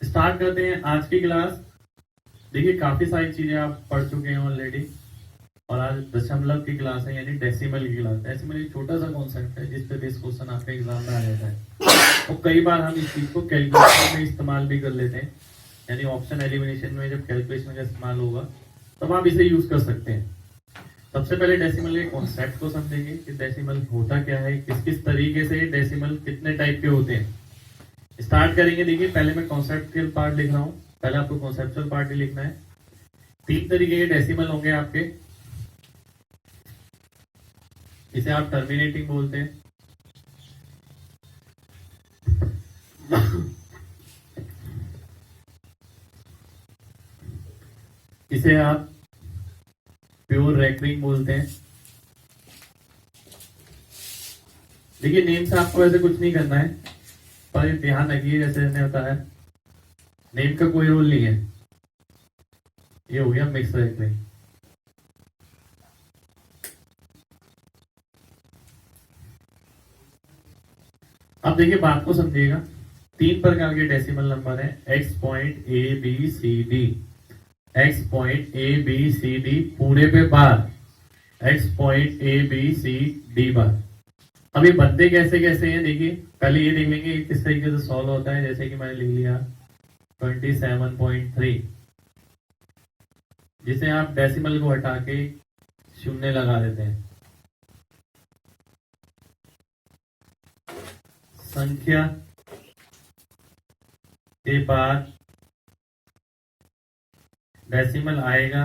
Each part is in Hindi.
स्टार्ट करते हैं आज की क्लास। देखिए काफी सारी चीजें आप पढ़ चुके हैं ऑलरेडी, और आज दशमलव की क्लास है, यानी डेसिमल की क्लास। डेसिमल एक छोटा सा कॉन्सेप्ट है जिस पे बेस क्वेश्चन आपके एग्जाम में आ जाता है, और कई बार हम इस चीज को कैलकुलेशन में इस्तेमाल भी कर लेते हैं, यानी ऑप्शन एलिमिनेशन में जब कैलकुलेशन का इस्तेमाल होगा तब आप इसे यूज कर सकते हैं। सबसे पहले डेसिमल के कॉन्सेप्ट को समझेंगे कि डेसिमल होता क्या है, किस किस तरीके से डेसिमल कितने टाइप के होते हैं। स्टार्ट करेंगे। देखिए पहले मैं कॉन्सेप्चुअल पार्ट लिख रहा हूं, पहले आपको कॉन्सेप्चुअल पार्ट ही लिखना है। 3 तरीके के डेसिमल होंगे आपके। इसे आप टर्मिनेटिंग बोलते हैं, इसे आप प्योर रेकरिंग बोलते हैं। देखिए नेम से आपको ऐसे कुछ नहीं करना है, पर ध्यान रखिए जैसे मैंने बताया नेम का कोई रोल नहीं है। ये हो गया मिक्स रेकरिंग। अब देखिए बात को समझिएगा। 3 प्रकार के डेसिमल नंबर है, X point A B C D. X point A B C D पूरे पे bar, X point A B C D bar. अब ये बनते कैसे कैसे हैं देखिए, पहले ये देख लेंगे किस तरीके से सॉल्व होता है। जैसे कि मैंने लिख लिया 27.3, जिसे आप डेसिमल को हटा के शून्य लगा देते हैं। संख्या के बाद डेसिमल आएगा,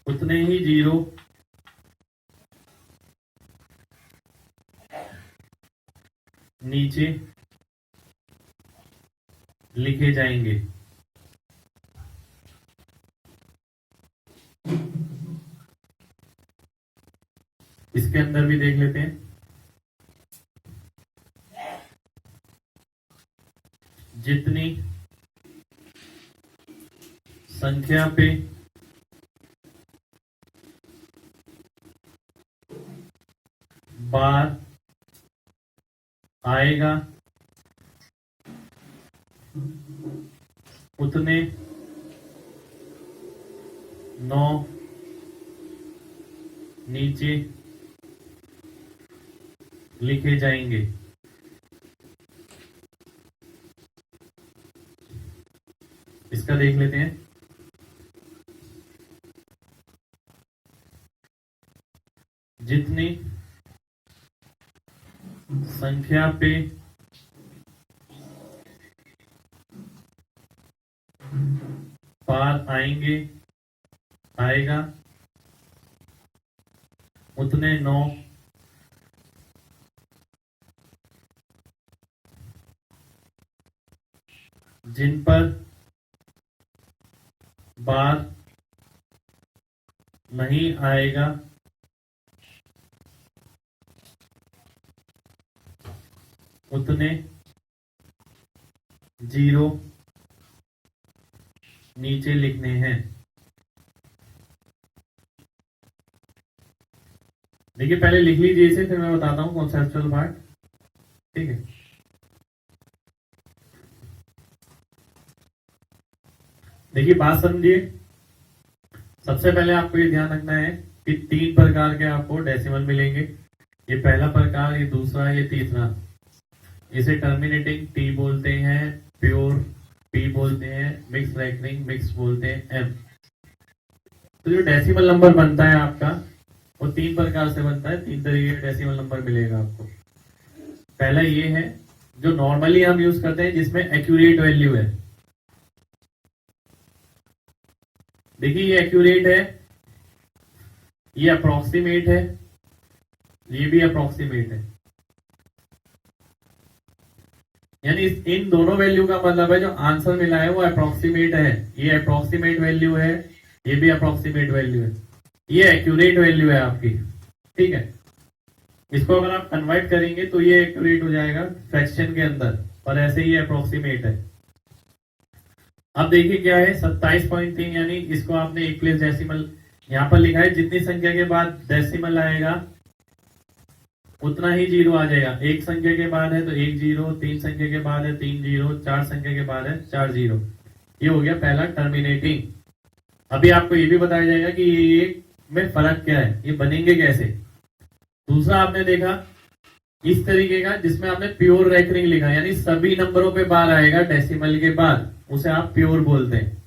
उतने ही जीरो नीचे लिखे जाएंगे। इसके अंदर भी देख लेते हैं। जितनी संख्या पे बार आएगा, उतने 9 नीचे लिखे जाएंगे। इसका देख लेते हैं। जितनी संख्या पे पार आएगा, उतने 9 जिन पर बार नहीं आएगा, उतने 0 नीचे लिखने हैं। देखिए पहले लिख लीजिए इसे, फिर मैं बताता हूं कॉन्सेप्चुअल पार्ट। ठीक है, देखिए बात समझिए। सबसे पहले आपको ये ध्यान रखना है कि 3 प्रकार के आपको डेसिमल मिलेंगे। ये पहला प्रकार, ये दूसरा, ये तीसरा। इसे टर्मिनेटिंग टी बोलते हैं, प्योर पी बोलते हैं, मिक्स रेकरिंग मिक्स बोलते हैं एम। तो जो डेसिमल नंबर बनता है आपका वो 3 प्रकार से बनता है। 3 तरीके का डेसिमल नंबर मिलेगा आपको। पहला ये है जो नॉर्मली हम यूज करते हैं, जिसमें एक्यूरेट वैल्यू है। देखिए ये एक्यूरेट है, ये अप्रोक्सीमेट है, ये भी अप्रोक्सीमेट है। यानी इन दोनों वैल्यू का मतलब है जो आंसर मिला है वो अप्रोक्सीमेट है। ये अप्रोक्सीमेट वैल्यू है, ये भी अप्रोक्सीमेट वैल्यू है, ये एक्यूरेट वैल्यू है आपकी। ठीक है, इसको अगर आप कन्वर्ट करेंगे तो ये एक्यूरेट हो जाएगा फ्रैक्शन के अंदर, पर ऐसे ही अप्रोक्सीमेट है। अब देखिए क्या है 27.3, यानी इसको आपने एक प्लेस डेसिमल यहां पर लिखा है। जितनी संख्या के बाद डेसिमल आएगा उतना ही जीरो आ जाएगा। एक संख्या के बाद है तो एक जीरो, तीन संख्या के बाद है तीन जीरो, चार संख्या के बाद है चार जीरो। ये हो गया पहला टर्मिनेटिंग। अभी आपको ये भी बताया जाएगा कि ये में फर्क क्या है, ये बनेंगे कैसे। दूसरा आपने देखा इस तरीके का जिसमें आपने प्योर रेकरिंग लिखा, यानी सभी नंबरों पे बार आएगा डेसिमल के बाद, उसे आप प्योर बोलते हैं।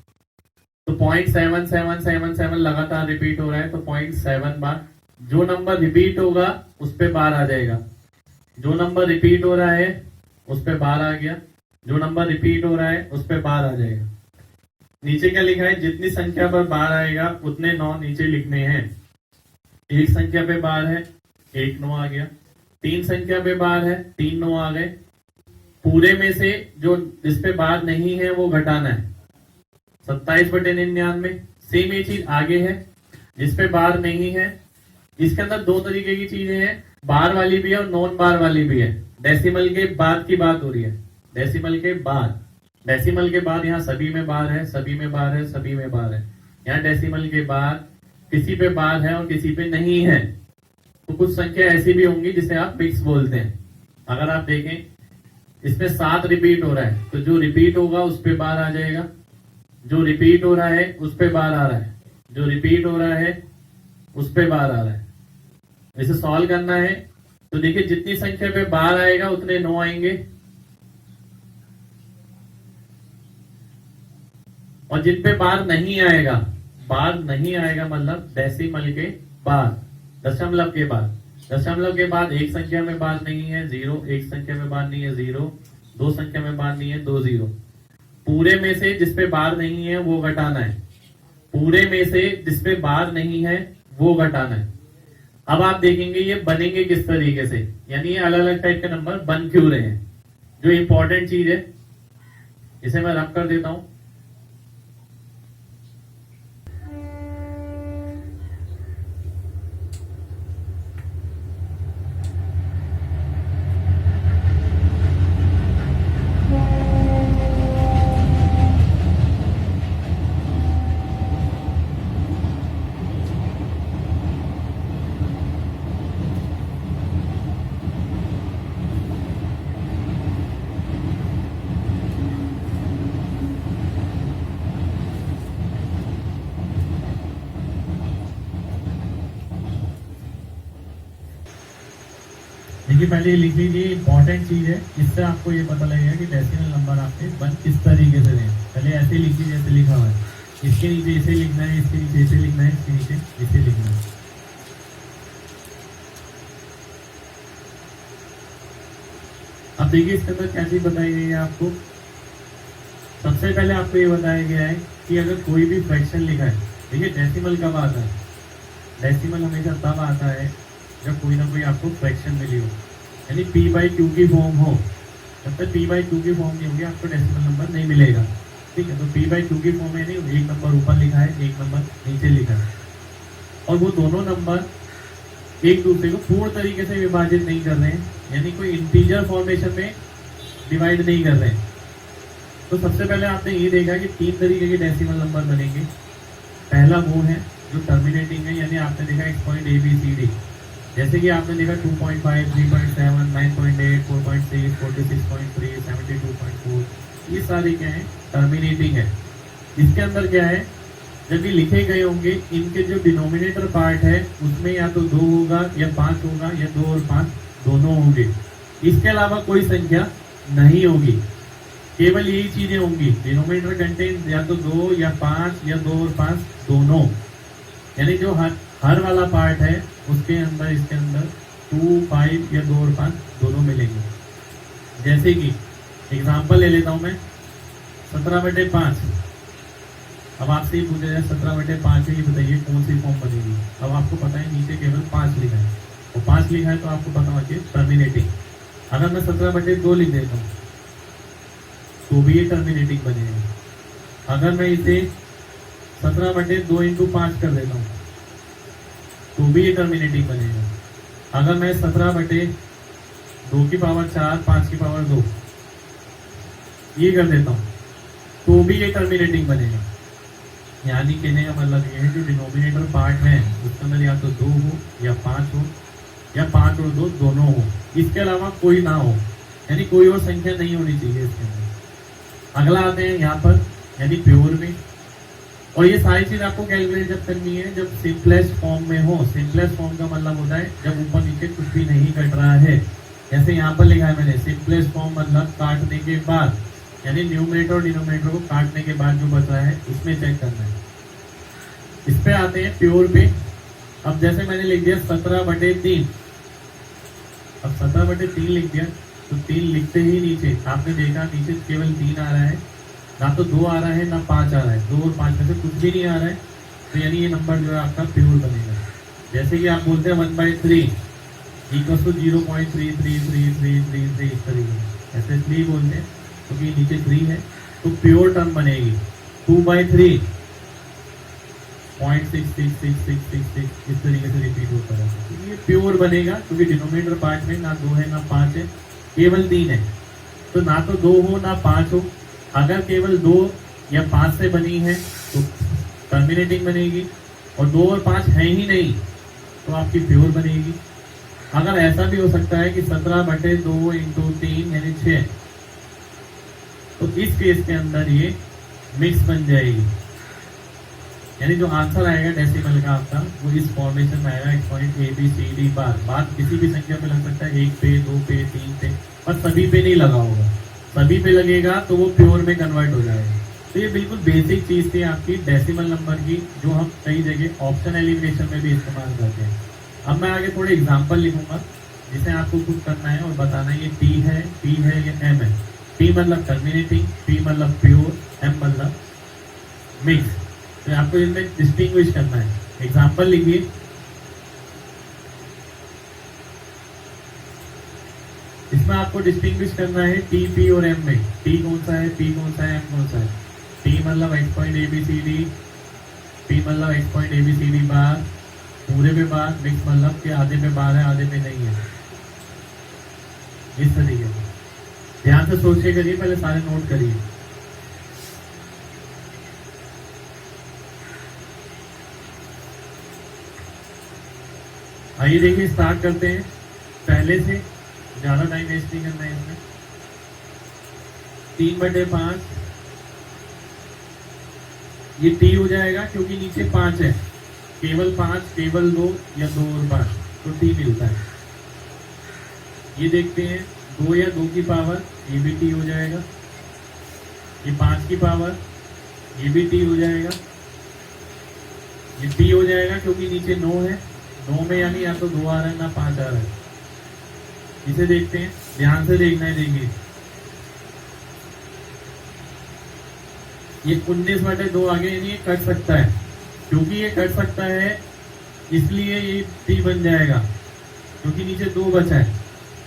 तो 0.7777 लगातार रिपीट हो रहा है तो 0.7 बार। जो नंबर रिपीट होगा उस पे बार आ जाएगा। जो नंबर रिपीट हो रहा है उस पे बार आ गया, जो नंबर रिपीट हो रहा है उस पे बार आ जाएगा। नीचे क्या लिखा है, जितनी संख्या पर बार आएगा उतने 9 नीचे लिखने हैं। एक संख्या पे बार है, एक 9 आ गया। तीन संख्या पे बार है, 3 9 आ गए। पूरे में से जो जिस पे बार नहीं है वो घटाना है। 27/99। सेम ये चीज आगे है, जिस पे बार नहीं है। इसके अंदर दो तरीके की चीजें हैं, बार वाली भी है और नॉन बार वाली भी है। डेसिमल के बाद की बात हो रही है, डेसिमल के बाद। डेसिमल के बाद यहाँ सभी में बार है, सभी में बार है, सभी में बार है। यहाँ डेसिमल के बाद किसी पे बार है और किसी पे नहीं है। तो कुछ संख्या ऐसी भी होंगी जिसे आप मिक्स बोलते हैं। अगर आप देखें इसमें 7 रिपीट हो रहा है तो जो रिपीट होगा उस पे बार आ जाएगा, जो रिपीट हो रहा है उस पे बार आ रहा है, जो रिपीट हो रहा है उस पे बार आ रहा है। इसे सॉल्व करना है तो देखिए जितनी संख्या पे बार आएगा उतने 9 आएंगे, और जिन पे बार नहीं आएगा, बार नहीं आएगा मतलब डेसिमल के बाद, दशमलव के बाद। दशमलव के बाद एक संख्या में बार नहीं है 0, एक संख्या में बार नहीं है 0, दो संख्या में बार नहीं है 2 0। पूरे में से जिस पे बार नहीं है वो घटाना है, पूरे में से जिस पे बार नहीं है वो घटाना है। अब आप देखेंगे ये बनेंगे किस तरीके से, यानी ये अलग अलग टाइप के नंबर बन क्यों रहे हैं। जो इंपॉर्टेंट चीज है इसे मैं रब कर देता हूं। देखिए पहले ये लिख लीजिए, इंपॉर्टेंट चीज है, इससे आपको ये पता लगेगा कि डेसिमल नंबर आपके बन किस तरीके से हैं। पहले ऐसे लिखिए जैसे लिखा हुआ है, इसके नीचे इसे लिखना है, इसके नीचे इसे लिखना है, इसके नीचे इसे लिखना है। अब देखिए इसके अंदर क्या चीज बताई गई है आपको। सबसे पहले आपको ये बताया गया है कि अगर कोई भी फ्रैक्शन लिखा है, देखिए डेसिमल कब आता है, डेसिमल हमेशा तब आता है जब कोई ना कोई आपको फ्रैक्शन मिली हो, यानी p/q की फॉर्म हो। जब तक p/q की फॉर्म नहीं होगी आपको डेसिमल नंबर नहीं मिलेगा, ठीक है। तो p/q की फॉर्म है नहीं, एक नंबर ऊपर लिखा है, एक नंबर नीचे लिखा है, और वो दोनों नंबर एक दूसरे को पूर्ण तरीके से विभाजित नहीं कर रहे हैं, यानी कोई इंटीजर फॉर्मेशन में डिवाइड नहीं कर रहे हैं। तो सबसे पहले आपने ये देखा कि 3 तरीके के डेसिमल नंबर बनेंगे। पहला वो है जो टर्मिनेटिंग है, यानी आपने देखा XABCD, जैसे कि आपने देखा 2.5, 3.7, 9.8, 4.6, 46.3, 72.4, ये सारे क्या है, टर्मिनेटिंग है। इसके अंदर क्या है, जब ये लिखे गए होंगे इनके जो डिनोमिनेटर पार्ट है उसमें या तो 2 होगा या 5 होगा, या 2 और 5 दोनों होंगे। इसके अलावा कोई संख्या नहीं होगी, केवल यही चीजें होंगी। डिनोमिनेटर कंटेन या तो 2 या 5 या 2 और 5 दोनों, यानी जो हर वाला पार्ट है उसके अंदर इसके अंदर 2, 5 या 2 और 5 दोनों मिलेंगे। जैसे कि एग्जांपल ले लेता हूं मैं, 17/5। अब आपसे ही पूछा जाए 17/5 है, ये बताइए कौन सी फॉर्म बनेगी। अब आपको पता है नीचे केवल 5 लिखा है, और 5 लिखा है तो आपको पता होना चाहिए टर्मिनेटिंग। अगर मैं 17/2 लिख देता हूँ तो भी ये टर्मिनेटिंग बनेगा। अगर मैं इसे 17/2 × 5 कर देता हूँ तो भी ये टर्मिनेटिंग बनेगा। अगर मैं 17/2 की पावर 4, 5 की पावर 2 ये कर देता हूँ तो भी ये टर्मिनेटिंग बनेगा। यानी कहने का मतलब ये है जो डिनोमिनेटर पार्ट है उसके अंदर या तो 2 हो या 5 हो, या 5 और 2 दोनों हो, इसके अलावा कोई ना हो, यानी कोई और संख्या नहीं होनी चाहिए इसके अंदर। अगला आते हैं यहाँ पर, यानी प्योर में। और ये सारी चीज आपको कैलकुलेट जब करनी है जब सिंपलेस्ट फॉर्म में हो। सिंपलेस्ट फॉर्म का मतलब होता है जब ऊपर नीचे कुछ भी नहीं कट रहा है। जैसे यहाँ पर लिखा है मैंने, सिंपलेस्ट फॉर्म मतलब काटने के बाद, यानी न्यूमरेटर और डिनोमिनेटर को काटने के बाद जो बच रहा है उसमें चेक करना है। इस पे आते हैं प्योर पे। अब जैसे मैंने लिख दिया 17/3, अब 17/3 लिख दिया, तो 3 लिखते ही नीचे आपने देखा नीचे केवल 3 आ रहा है, ना तो 2 आ रहा है ना 5 आ रहा है, 2 और 5 में से कुछ भी नहीं आ रहा है, तो यानी ये नंबर जो है आपका प्योर बनेगा। जैसे कि आप बोलते हैं 1/3 इक्वल टू 0.333333 इस तरीके से, ऐसे 3 बोलते हैं क्योंकि नीचे 3 है, तो प्योर टर्म बनेगी 2/3 0.666666 इस तरीके से रिपीट होता है, तो ये प्योर बनेगा क्योंकि डिनोमिनेटर पार्ट में ना 2 है ना 5 है, केवल 3 है, तो ना तो 2 हो ना 5 हो। अगर केवल 2 या 5 से बनी है तो टर्मिनेटिंग बनेगी, और 2 और 5 है ही नहीं तो आपकी प्योर बनेगी। अगर ऐसा भी हो सकता है कि 17/2 × 3 यानी 6, तो इस केस के अंदर ये मिक्स बन जाएगी, यानी जो आंसर आएगा डेसिमल का आपका वो इस फॉर्मेशन में आएगा XABCD बार। बात किसी भी संख्या पे लग सकता है, 1 पे 2 पे 3 पे, पर सभी पे नहीं लगा होगा। सभी पे लगेगा तो वो प्योर में कन्वर्ट हो जाएगा। तो ये बिल्कुल बेसिक चीज थी आपकी डेसिमल नंबर की, जो हम कई जगह ऑप्शन एलिमिनेशन में भी इस्तेमाल करते हैं। अब मैं आगे थोड़े एग्जाम्पल लिखूंगा जिसे आपको खुद करना है और बताना है ये T है या M है। T मतलब टर्मिनेटिंग, P मतलब प्योर, M मतलब मिक्स। तो आपको इनमें डिस्टिंग्विश करना है। एग्जाम्पल लिखिए, इसमें आपको डिस्टिंग्विश करना है T, P और M में। T कौन सा है, P कौन सा है, M कौन सा है। T मतलब X.ABCD, P मतलब X.ABCD बार, पूरे पे बार, मिक्स मतलब कि आधे पे बार है आधे पे नहीं है, इस तरीके से। ध्यान से सोच के करिए, पहले सारे नोट करिए। आइए देखिए स्टार्ट करते हैं पहले से, ज्यादा टाइम वेस्ट नहीं करना है इसमें। 3/5 ये T हो जाएगा क्योंकि नीचे 5 है, केवल 5, केवल 2 या 2 और 5, तो T मिलता है। ये देखते हैं 2 या 2 की पावर, ये भी T हो जाएगा। ये 5 की पावर, ये भी T हो जाएगा। ये T हो जाएगा क्योंकि नीचे 9 है, 9 में यानी या तो 2 आ रहा है ना 5 आ रहा है। इसे देखते हैं, ध्यान से देखना है। देखिए ये 19/2 आगे, यानी ये कट सकता है, क्योंकि ये कट सकता है इसलिए ये T बन जाएगा क्योंकि नीचे 2 बचा है।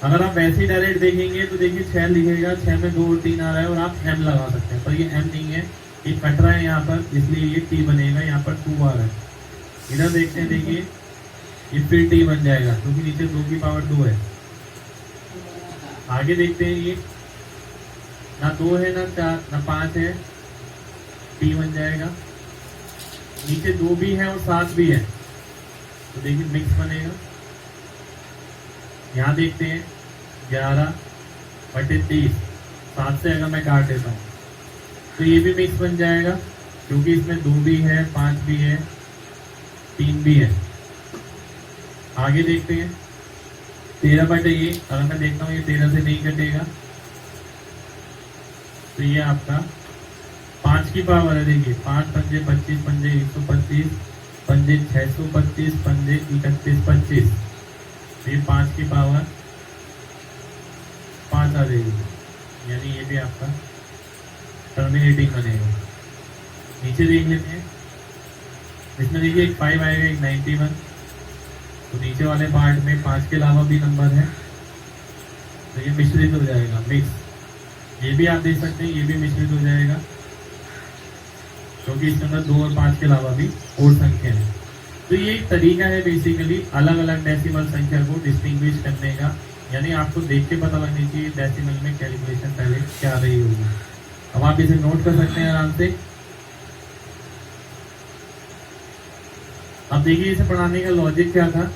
अगर आप वैसे ही डायरेक्ट देखेंगे तो देखिए 6 लिखेगा, 6 में 2 और 3 आ रहा है और आप M लगा सकते हैं, पर ये M नहीं है, ये कट रहा है यहाँ पर, इसलिए ये T बनेगा। यहाँ पर 2 आ रहा है, इधर देखते हैं, देखिए ये फिर T बन जाएगा क्योंकि नीचे 2 की पावर 2 है। आगे देखते हैं, ये ना 2 है ना 4 ना 5 है, T बन जाएगा। नीचे 2 भी है और 7 भी है, तो देखिए मिक्स बनेगा। यहाँ देखते हैं 11/30, 7 से अगर मैं काट देता हूँ तो ये भी मिक्स बन जाएगा क्योंकि इसमें 2 भी है, 5 भी है, 3 भी है। आगे देखते हैं 13/1, अगर मैं देखता हूँ ये 13 से नहीं कटेगा, तो ये आपका 5 की पावर है। देखिए 5 पंजे 25, पंजे 125, पंजे 625, पंजे 31, 25, ये 5 की पावर 5 आ जाएगी, यानी ये भी आपका टर्मिनेटिंग बनेगा। नीचे देख लेते हैं, इसमें देखिए एक 5 आएगा, एक 91, तो नीचे वाले पार्ट में 5 के अलावा भी नंबर है, तो ये मिश्रित हो जाएगा, मिक्स। ये भी आप देख सकते हैं, ये भी मिश्रित हो जाएगा क्योंकि इसके अंदर 2 और 5 के अलावा भी और संख्या है। तो ये एक तरीका है बेसिकली अलग अलग डेसिमल संख्या को डिस्टिंग्विश करने का, यानी आपको देख के पता लगनी चाहिए डेसिमल में कैलकुलेशन पहले क्या रही होगी। अब आप इसे नोट कर सकते हैं आराम से। अब देखिए इसे पढ़ाने का लॉजिक क्या था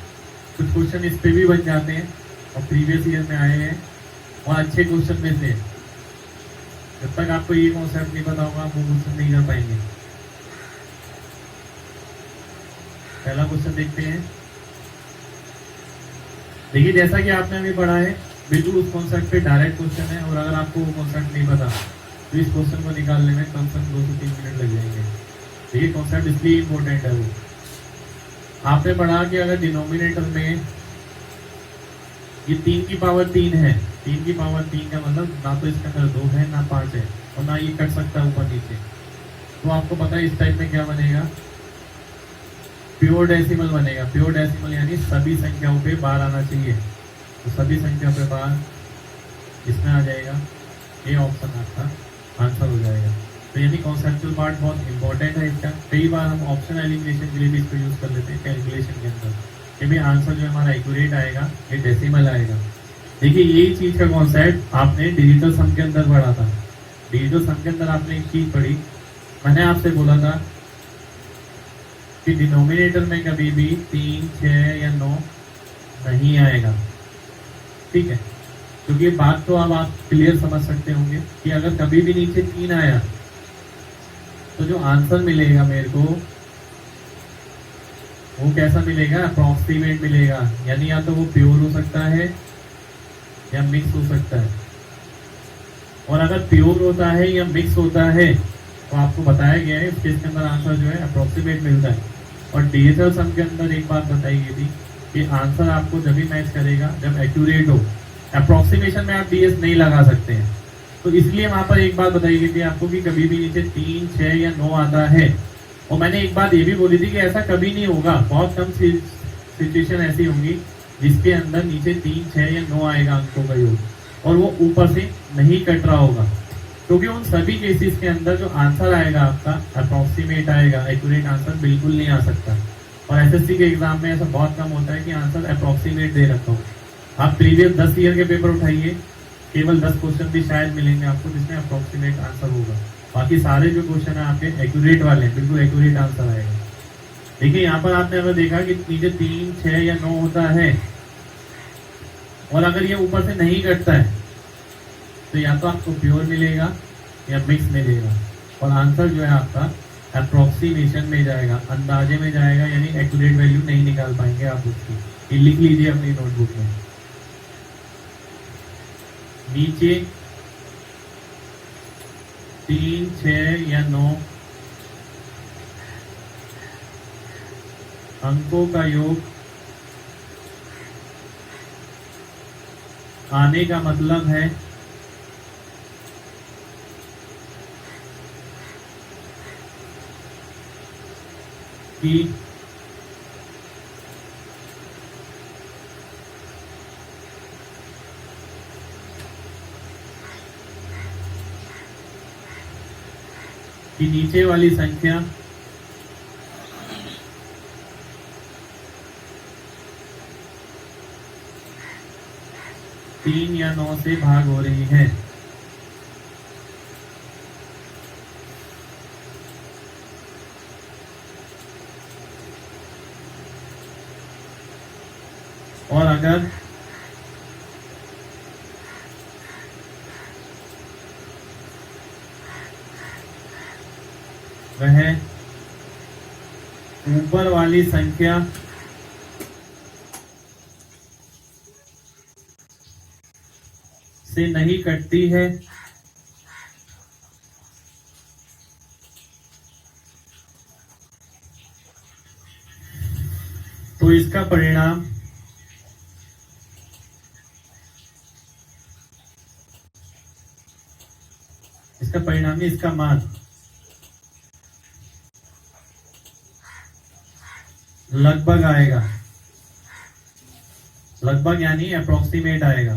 कुछ क्वेश्चन इस पे भी बन जाते हैं और प्रीवियस ईयर में आए हैं और अच्छे क्वेश्चन में से। जब तक आपको ये कॉन्सेप्ट नहीं पता होगा आप वो क्वेश्चन नहीं कर पाएंगे। पहला क्वेश्चन देखते हैं। देखिए जैसा कि आपने अभी पढ़ा है बिल्कुल उस कॉन्सेप्ट पे डायरेक्ट क्वेश्चन है, और अगर आपको वो कॉन्सेप्ट नहीं पता तो इस क्वेश्चन को निकालने में कम से कम 2 से 3 मिनट लग जाएंगे। देखिए कॉन्सेप्ट इसलिए इम्पोर्टेंट है। वो आपने पढ़ा कि अगर डिनोमिनेटर में ये 3 की पावर 3 है, 3 की पावर 3 का मतलब ना तो इसके अंदर 2 है ना 5 है और ना ये कट सकता है ऊपर नीचे। तो आपको पता है इस टाइप में क्या बनेगा, प्योर डेसिमल बनेगा। प्योर डेसिमल यानी सभी संख्याओं पे बार आना चाहिए, तो सभी संख्याओं पे बार इसमें आ जाएगा। ये ऑप्शन आपका आंसर हो जाएगा। तो यानी कॉन्सेप्चुअल पार्ट बहुत इंपॉर्टेंट है इसका। कई बार हम ऑप्शन एलिमिनेशन के लिए भी इसको यूज कर लेते हैं कैलकुलेशन के अंदर, कि भाई आंसर जो हमारा एक्यूरेट आएगा ये डेसिमल आएगा। देखिए यही चीज का कॉन्सेप्ट आपने डिजिटल सम के अंदर पढ़ा था। डिजिटल सम के अंदर आपने एक चीज पढ़ी, मैंने आपसे बोला था कि डिनोमिनेटर में कभी भी 3, 6 या 9 नहीं आएगा। ठीक है, क्योंकि तो बात तो अब आप क्लियर समझ सकते होंगे कि अगर कभी भी नीचे 3 आया तो जो आंसर मिलेगा मेरे को वो कैसा मिलेगा, अप्रॉक्सीमेट मिलेगा। यानी या तो वो प्योर हो सकता है या मिक्स हो सकता है। और अगर प्योर होता है या मिक्स होता है तो आपको बताया गया है इसके अंदर आंसर जो है अप्रॉक्सीमेट मिलता है। और डिजिटल सम के अंदर एक बात बताई गई थी कि आंसर आपको जब भी मैच करेगा जब एक्यूरेट हो। अप्रॉक्सीमेशन में आप डीएस नहीं लगा सकते हैं, तो इसलिए वहां पर एक बात बताई गई थी आपको कि कभी भी नीचे 3, 6 या 9 आता है। और मैंने एक बात ये भी बोली थी कि ऐसा कभी नहीं होगा, बहुत कम सिचुएशन ऐसी होंगी जिसके अंदर नीचे 3, 6 या 9 आएगा अंकों का योग, और वो ऊपर से नहीं कट रहा होगा। क्योंकि उन सभी केसेस के अंदर जो आंसर आएगा आपका अप्रॉक्सीमेट आएगा, एक्यूरेट आंसर बिल्कुल नहीं आ सकता। और एसएससी के एग्जाम में ऐसा बहुत कम होता है कि आंसर अप्रॉक्सीमेट दे रखा हो। आप प्रीवियस 10 ईयर के पेपर उठाइए, केवल 10 क्वेश्चन भी शायद मिलेंगे आपको जिसमें अप्रॉक्सीमेट आंसर होगा। बाकी सारे जो क्वेश्चन है आपके एक्यूरेट वाले हैं, बिल्कुल एक्यूरेट आंसर आएगा। देखिए यहाँ पर आपने अगर देखा कि नीचे 3, 6 या 9 होता है और अगर ये ऊपर से नहीं कटता है तो या तो आपको प्योर मिलेगा या मिक्स मिलेगा, और आंसर जो है आपका अप्रोक्सीमेशन में जाएगा, अंदाजे में जाएगा, यानी एक्यूरेट वैल्यू नहीं निकाल पाएंगे आप उसकी। ये लिख लीजिए अपनी नोटबुक में। नीचे 3, 6 या 9 अंकों का योग आने का मतलब है कि नीचे वाली संख्या तीन या 9 से भाग हो रही है। और अगर वह ऊपर वाली संख्या से नहीं कटती है तो इसका परिणाम नहीं, इसका मान लगभग आएगा। लगभग यानी अप्रोक्सीमेट आएगा।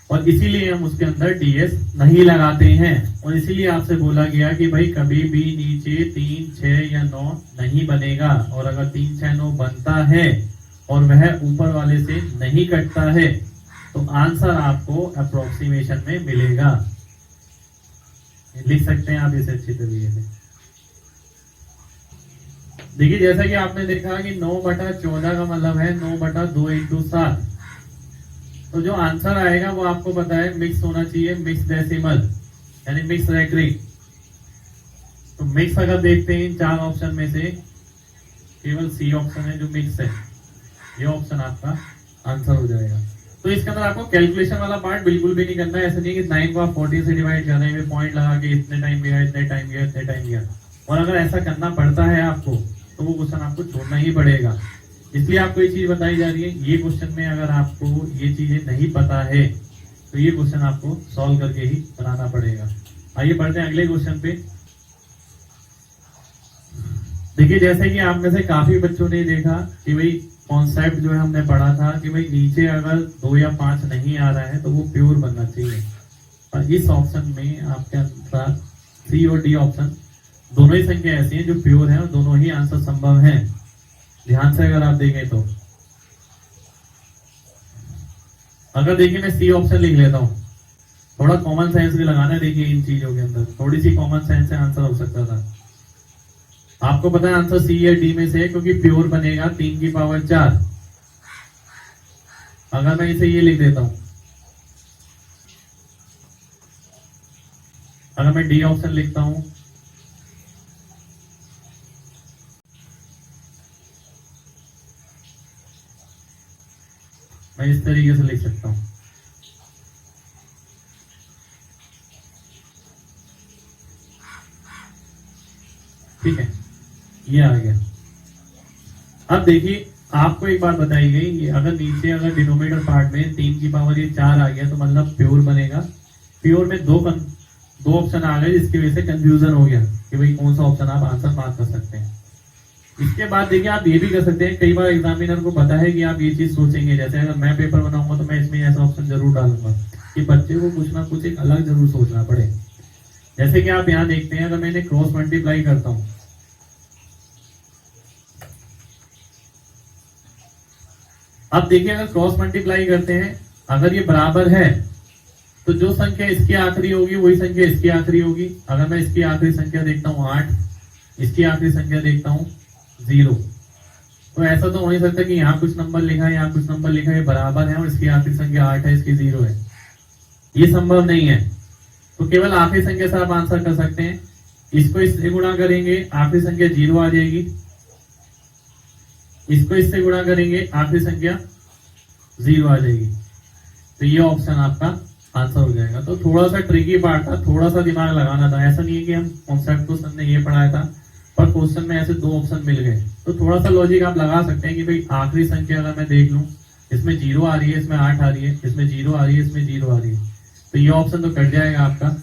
और इसीलिए हम उसके अंदर डीएस नहीं लगाते हैं। और इसीलिए आपसे बोला गया कि भाई कभी भी नीचे 3, 6 या 9 नहीं बनेगा, और अगर 3, 6, 9 बनता है और वह ऊपर वाले से नहीं कटता है तो आंसर आपको अप्रोक्सीमेशन में मिलेगा। लिख सकते हैं आप इसे अच्छी तरीके से। देखिए जैसा कि आपने देखा कि 9/14 का मतलब है 9/2 × 7। तो जो आंसर आएगा वो आपको पता है मिक्स होना चाहिए, मिक्स डेसिमल यानी मिक्स रैटरिक। तो मिक्स अगर देखते हैं इन 4 ऑप्शन में से केवल सी ऑप्शन है जो मिक्स है, ये ऑप्शन आपका आंसर हो जाएगा। तो इसके अंदर आपको कैलकुलेशन वाला पार्ट बिल्कुल भी नहीं करना है। ऐसा नहीं कि 9 को आप 14 से डिवाइड कर रहे हैं, पॉइंट लगा के इतने टाइम गया, इतने टाइम गया, इतने टाइम गया। और अगर ऐसा करना पड़ता है आपको तो वो क्वेश्चन आपको छोड़ना ही पड़ेगा। इसलिए आपको ये चीज बताई जा रही है, ये क्वेश्चन में अगर आपको ये चीजें नहीं पता है तो ये क्वेश्चन आपको सॉल्व करके ही बनाना पड़ेगा। आइए बढ़ते हैं अगले क्वेश्चन पे। देखिए जैसे कि आप में से काफी बच्चों ने देखा कि भाई कॉन्सेप्ट जो है हमने पढ़ा था कि भाई नीचे अगर 2 या 5 नहीं आ रहा है तो वो प्योर बनना चाहिए। और इस ऑप्शन में आपके अनुसार सी और डी ऑप्शन दोनों ही संख्या ऐसी हैं जो प्योर है और दोनों ही आंसर संभव हैं। ध्यान से अगर आप देखें तो अगर देखिए मैं सी ऑप्शन लिख लेता हूं, थोड़ा कॉमन सेंस भी लगाना है। देखिए इन चीजों के अंदर थोड़ी सी कॉमन सेंस से आंसर हो सकता था। आपको पता है आंसर सी या डी में से है क्योंकि प्योर बनेगा 3 की पावर 4। अगर मैं इसे ये लिख देता हूं, अगर मैं डी ऑप्शन लिखता हूं, मैं इस तरीके से लिख सकता हूं। ठीक है, ये आ गया। अब देखिए आपको एक बात बताई गई, अगर नीचे अगर डिनोमिनेटर पार्ट में 3 की पावर ये 4 आ गया तो मतलब प्योर बनेगा। प्योर में दो ऑप्शन आ गए जिसकी वजह से कंफ्यूजन हो गया कि भाई कौन सा ऑप्शन आप आंसर मार्क कर सकते हैं। इसके बाद देखिए आप ये भी कर सकते हैं, कई बार एग्जामिनर को पता है कि आप ये चीज सोचेंगे, जैसे अगर मैं पेपर बनाऊंगा तो मैं इसमें ऐसा ऑप्शन जरूर डालूंगा कि बच्चे को कुछ ना कुछ एक अलग जरूर सोचना पड़े। जैसे कि आप यहाँ देखते हैं, अगर मैंने क्रॉस मल्टीप्लाई करता हूं, अब देखिए अगर क्रॉस मल्टीप्लाई करते हैं, अगर ये बराबर है तो जो संख्या इसकी आखिरी होगी वही संख्या इसकी आखिरी होगी। अगर मैं इसकी आखिरी संख्या देखता हूँ 8, इसकी आखिरी संख्या देखता हूँ 0, तो ऐसा तो हो नहीं सकता कि यहाँ कुछ नंबर लिखा है यहाँ कुछ नंबर लिखा है, बराबर है और इसकी आखिरी संख्या 8 है, इसकी 0 है। ये संभव नहीं है। तो केवल आखिरी संख्या से आप आंसर कर सकते हैं। इसको इससे गुणा करेंगे, आखिरी संख्या 0 आ जाएगी। इसको इससे गुणा करेंगे, आखिरी संख्या 0 आ जाएगी। तो ये ऑप्शन आपका आंसर हो जाएगा। तो थोड़ा सा ट्रिकी पार्ट था, थोड़ा सा दिमाग लगाना था। ऐसा नहीं है कि हम कॉन्सेप्ट को सर ने ये पढ़ाया था पर क्वेश्चन में ऐसे 2 ऑप्शन मिल गए, तो थोड़ा सा लॉजिक आप लगा सकते हैं कि भाई आखिरी संख्या अगर मैं देख लूं, इसमें 0 आ रही है, इसमें 8 आ रही है, इसमें 0 आ रही है, इसमें 0 आ रही है, तो ये ऑप्शन तो कट जाएगा आपका,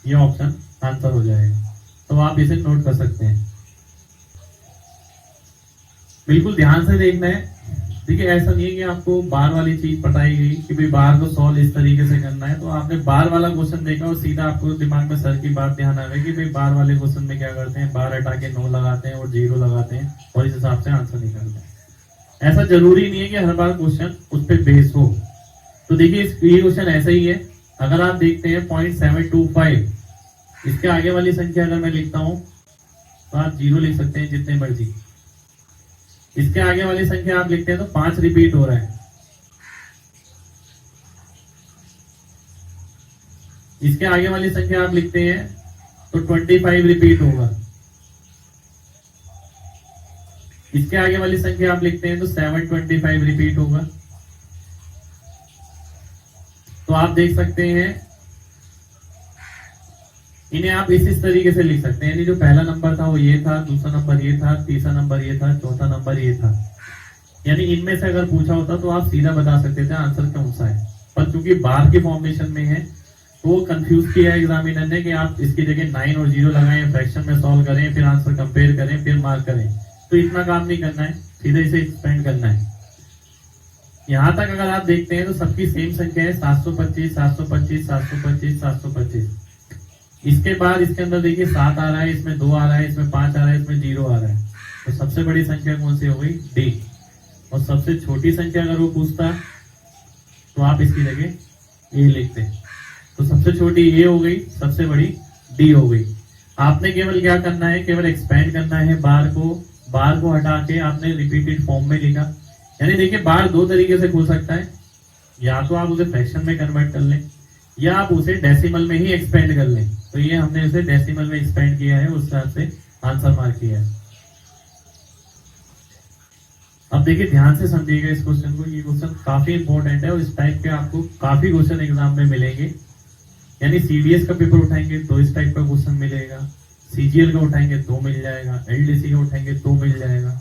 ये ऑप्शन आंसर हो जाएगा। तो आप इसे नोट कर सकते हैं। बिल्कुल ध्यान से देखना है। देखिए ऐसा नहीं है कि आपको बार वाली चीज बताई गई कि भाई बार को सॉल्व इस तरीके से करना है, तो आपने बार वाला क्वेश्चन देखा और सीधा आपको दिमाग में सर की बात ध्यान आ गई कि भाई बार वाले क्वेश्चन में क्या करते हैं, बार हटा के 9 लगाते हैं और 0 लगाते हैं और इस हिसाब से आंसर निकालते हैं। ऐसा जरूरी नहीं है कि हर बार क्वेश्चन उस पर बेस हो। तो देखिए ये क्वेश्चन ऐसा ही है। अगर आप देखते हैं 0.725, इसके आगे वाली संख्या अगर मैं लिखता हूं तो आप 0 लिख सकते हैं जितने मर्जी। इसके आगे वाली संख्या आप लिखते हैं तो 5 रिपीट हो रहा है। इसके आगे वाली संख्या आप लिखते हैं तो 25 रिपीट होगा। इसके आगे वाली संख्या आप लिखते हैं तो 725 रिपीट होगा। तो आप देख सकते हैं इन्हें आप इस तरीके से लिख सकते हैं, यानी जो पहला नंबर था वो ये था, दूसरा नंबर ये था, तीसरा नंबर ये था, चौथा नंबर ये था। यानी इनमें से अगर पूछा होता तो आप सीधा बता सकते थे आंसर कौन सा है, पर चूंकि बार के फॉर्मेशन में है तो वो कंफ्यूज किया है एग्जामिनर ने कि आप इसकी जगह 9 और 0 लगाएं, फ्रैक्शन में सॉल्व करें, फिर आंसर कंपेयर करें, फिर मार्क करें। तो इतना काम नहीं करना है, सीधे इसे एक्सपेंड करना है। यहां तक अगर आप देखते हैं तो सबकी सेम संख्या है 725, 725, 725, 725। इसके बाद इसके अंदर देखिए 7 आ रहा है, इसमें 2 आ रहा है, इसमें 5 आ रहा है, इसमें 0 आ रहा है। तो सबसे बड़ी संख्या कौन सी हो गई? डी। और सबसे छोटी संख्या अगर वो पूछता तो आप इसकी जगह ए लिखते। तो सबसे छोटी ए हो गई, सबसे बड़ी डी हो गई। आपने केवल क्या करना है, केवल एक्सपेंड करना है बार को बार को हटा के आपने रिपीटेड फॉर्म में लिखा। यानी देखिए बार दो तरीके से खुल सकता है, या तो आप उसे फ्रैक्शन में कन्वर्ट कर लें या आप उसे डेसिमल में ही एक्सपेंड कर लें। तो ये हमने उसे डेसिमल में एक्सपेंड किया है, उस हिसाब से आंसर मार्क किया है। अब देखिए ध्यान से समझिएगा इस क्वेश्चन को, ये क्वेश्चन काफी इंपॉर्टेंट है और इस टाइप के आपको काफी क्वेश्चन एग्जाम में मिलेंगे। यानी सीडीएस का पेपर उठाएंगे तो इस टाइप का क्वेश्चन मिलेगा, सीजीएल का उठाएंगे तो मिल जाएगा, एलडीसी का उठाएंगे तो मिल जाएगा।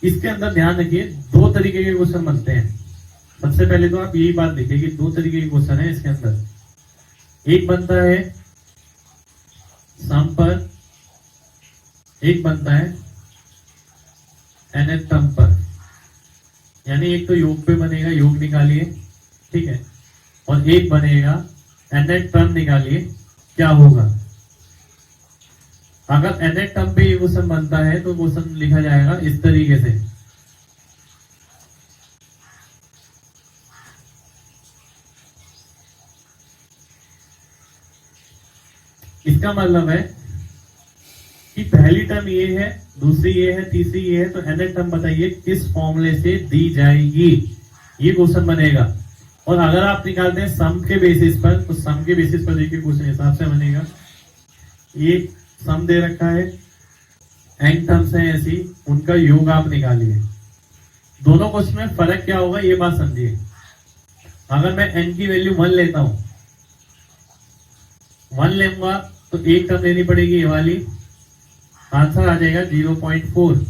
इसके अंदर ध्यान रखिए दो तरीके के क्वेश्चन बनते हैं। सबसे पहले तो आप यही बात देखिए कि दो तरीके के क्वेश्चन है इसके अंदर। एक बनता है सम पर, एक बनता है nth टर्म पर। यानी एक तो योग पे बनेगा, योग निकालिए, ठीक है, और एक बनेगा nth टर्म निकालिए क्या होगा। अगर nth टर्म पे ये क्वेश्चन बनता है तो क्वेश्चन लिखा जाएगा इस तरीके से। इसका मतलब है कि पहली टर्म ये है, दूसरी ये है, तीसरी ये है, तो nth टर्म बताइए किस फॉर्मूले से दी जाएगी, ये क्वेश्चन बनेगा। और अगर आप निकालते हैं सम के बेसिस पर, तो सम के बेसिस पर देखिए क्वेश्चन हिसाब से बनेगा। ये सम दे रखा है, n टर्म्स हैं ऐसी, उनका योग आप निकालिए। दोनों क्वेश्चन में फर्क क्या होगा ये बात समझिए। अगर मैं n की वैल्यू 1 लेता हूं, 1 लूंगा तो एक टर्म लेनी पड़ेगी ये वाली, आंसर आ जाएगा 0.4।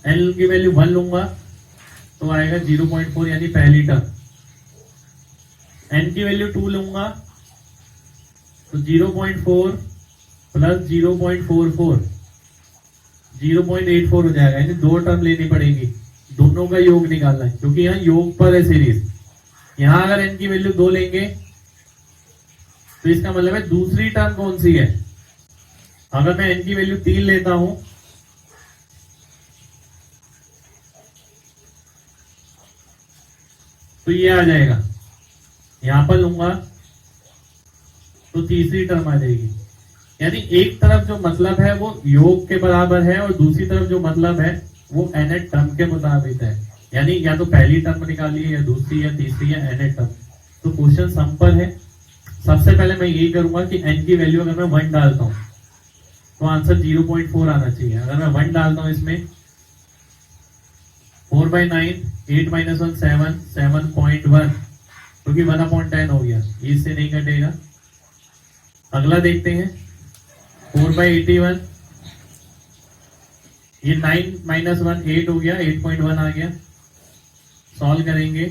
एल की वैल्यू 1 लूंगा तो आएगा 0.4 यानी पहली टर्म। एन की वैल्यू 2 लूंगा तो 0.4 प्लस 0.44 0.84 हो जाएगा। यानी दो टर्म लेनी पड़ेगी, दोनों का योग निकालना है क्योंकि यहाँ योग पर है सीरीज। यहां अगर एन की वैल्यू 2 लेंगे तो इसका मतलब है दूसरी टर्म कौन सी है। अगर मैं एन की वैल्यू 3 लेता हूं तो ये आ जाएगा, यहां पर लूंगा तो तीसरी टर्म आ जाएगी। यानी एक तरफ जो मतलब है वो योग के बराबर है और दूसरी तरफ जो मतलब है वो nth टर्म के मुताबिक है। यानी या तो पहली टर्म निकालिए या दूसरी या तीसरी या nth टर्म। तो क्वेश्चन सम पर है। सबसे पहले मैं यही करूंगा कि n की वैल्यू अगर मैं 1 डालता हूं तो आंसर 0.4 आना चाहिए। अगर मैं 1 डालता हूं इसमें 4/9 8 - 1 7 7.1 क्योंकि 1/10 हो गया, इससे नहीं कटेगा। अगला देखते हैं 4/81, ये 9 - 1 8 हो गया, 8.1 आ गया। सॉल्व करेंगे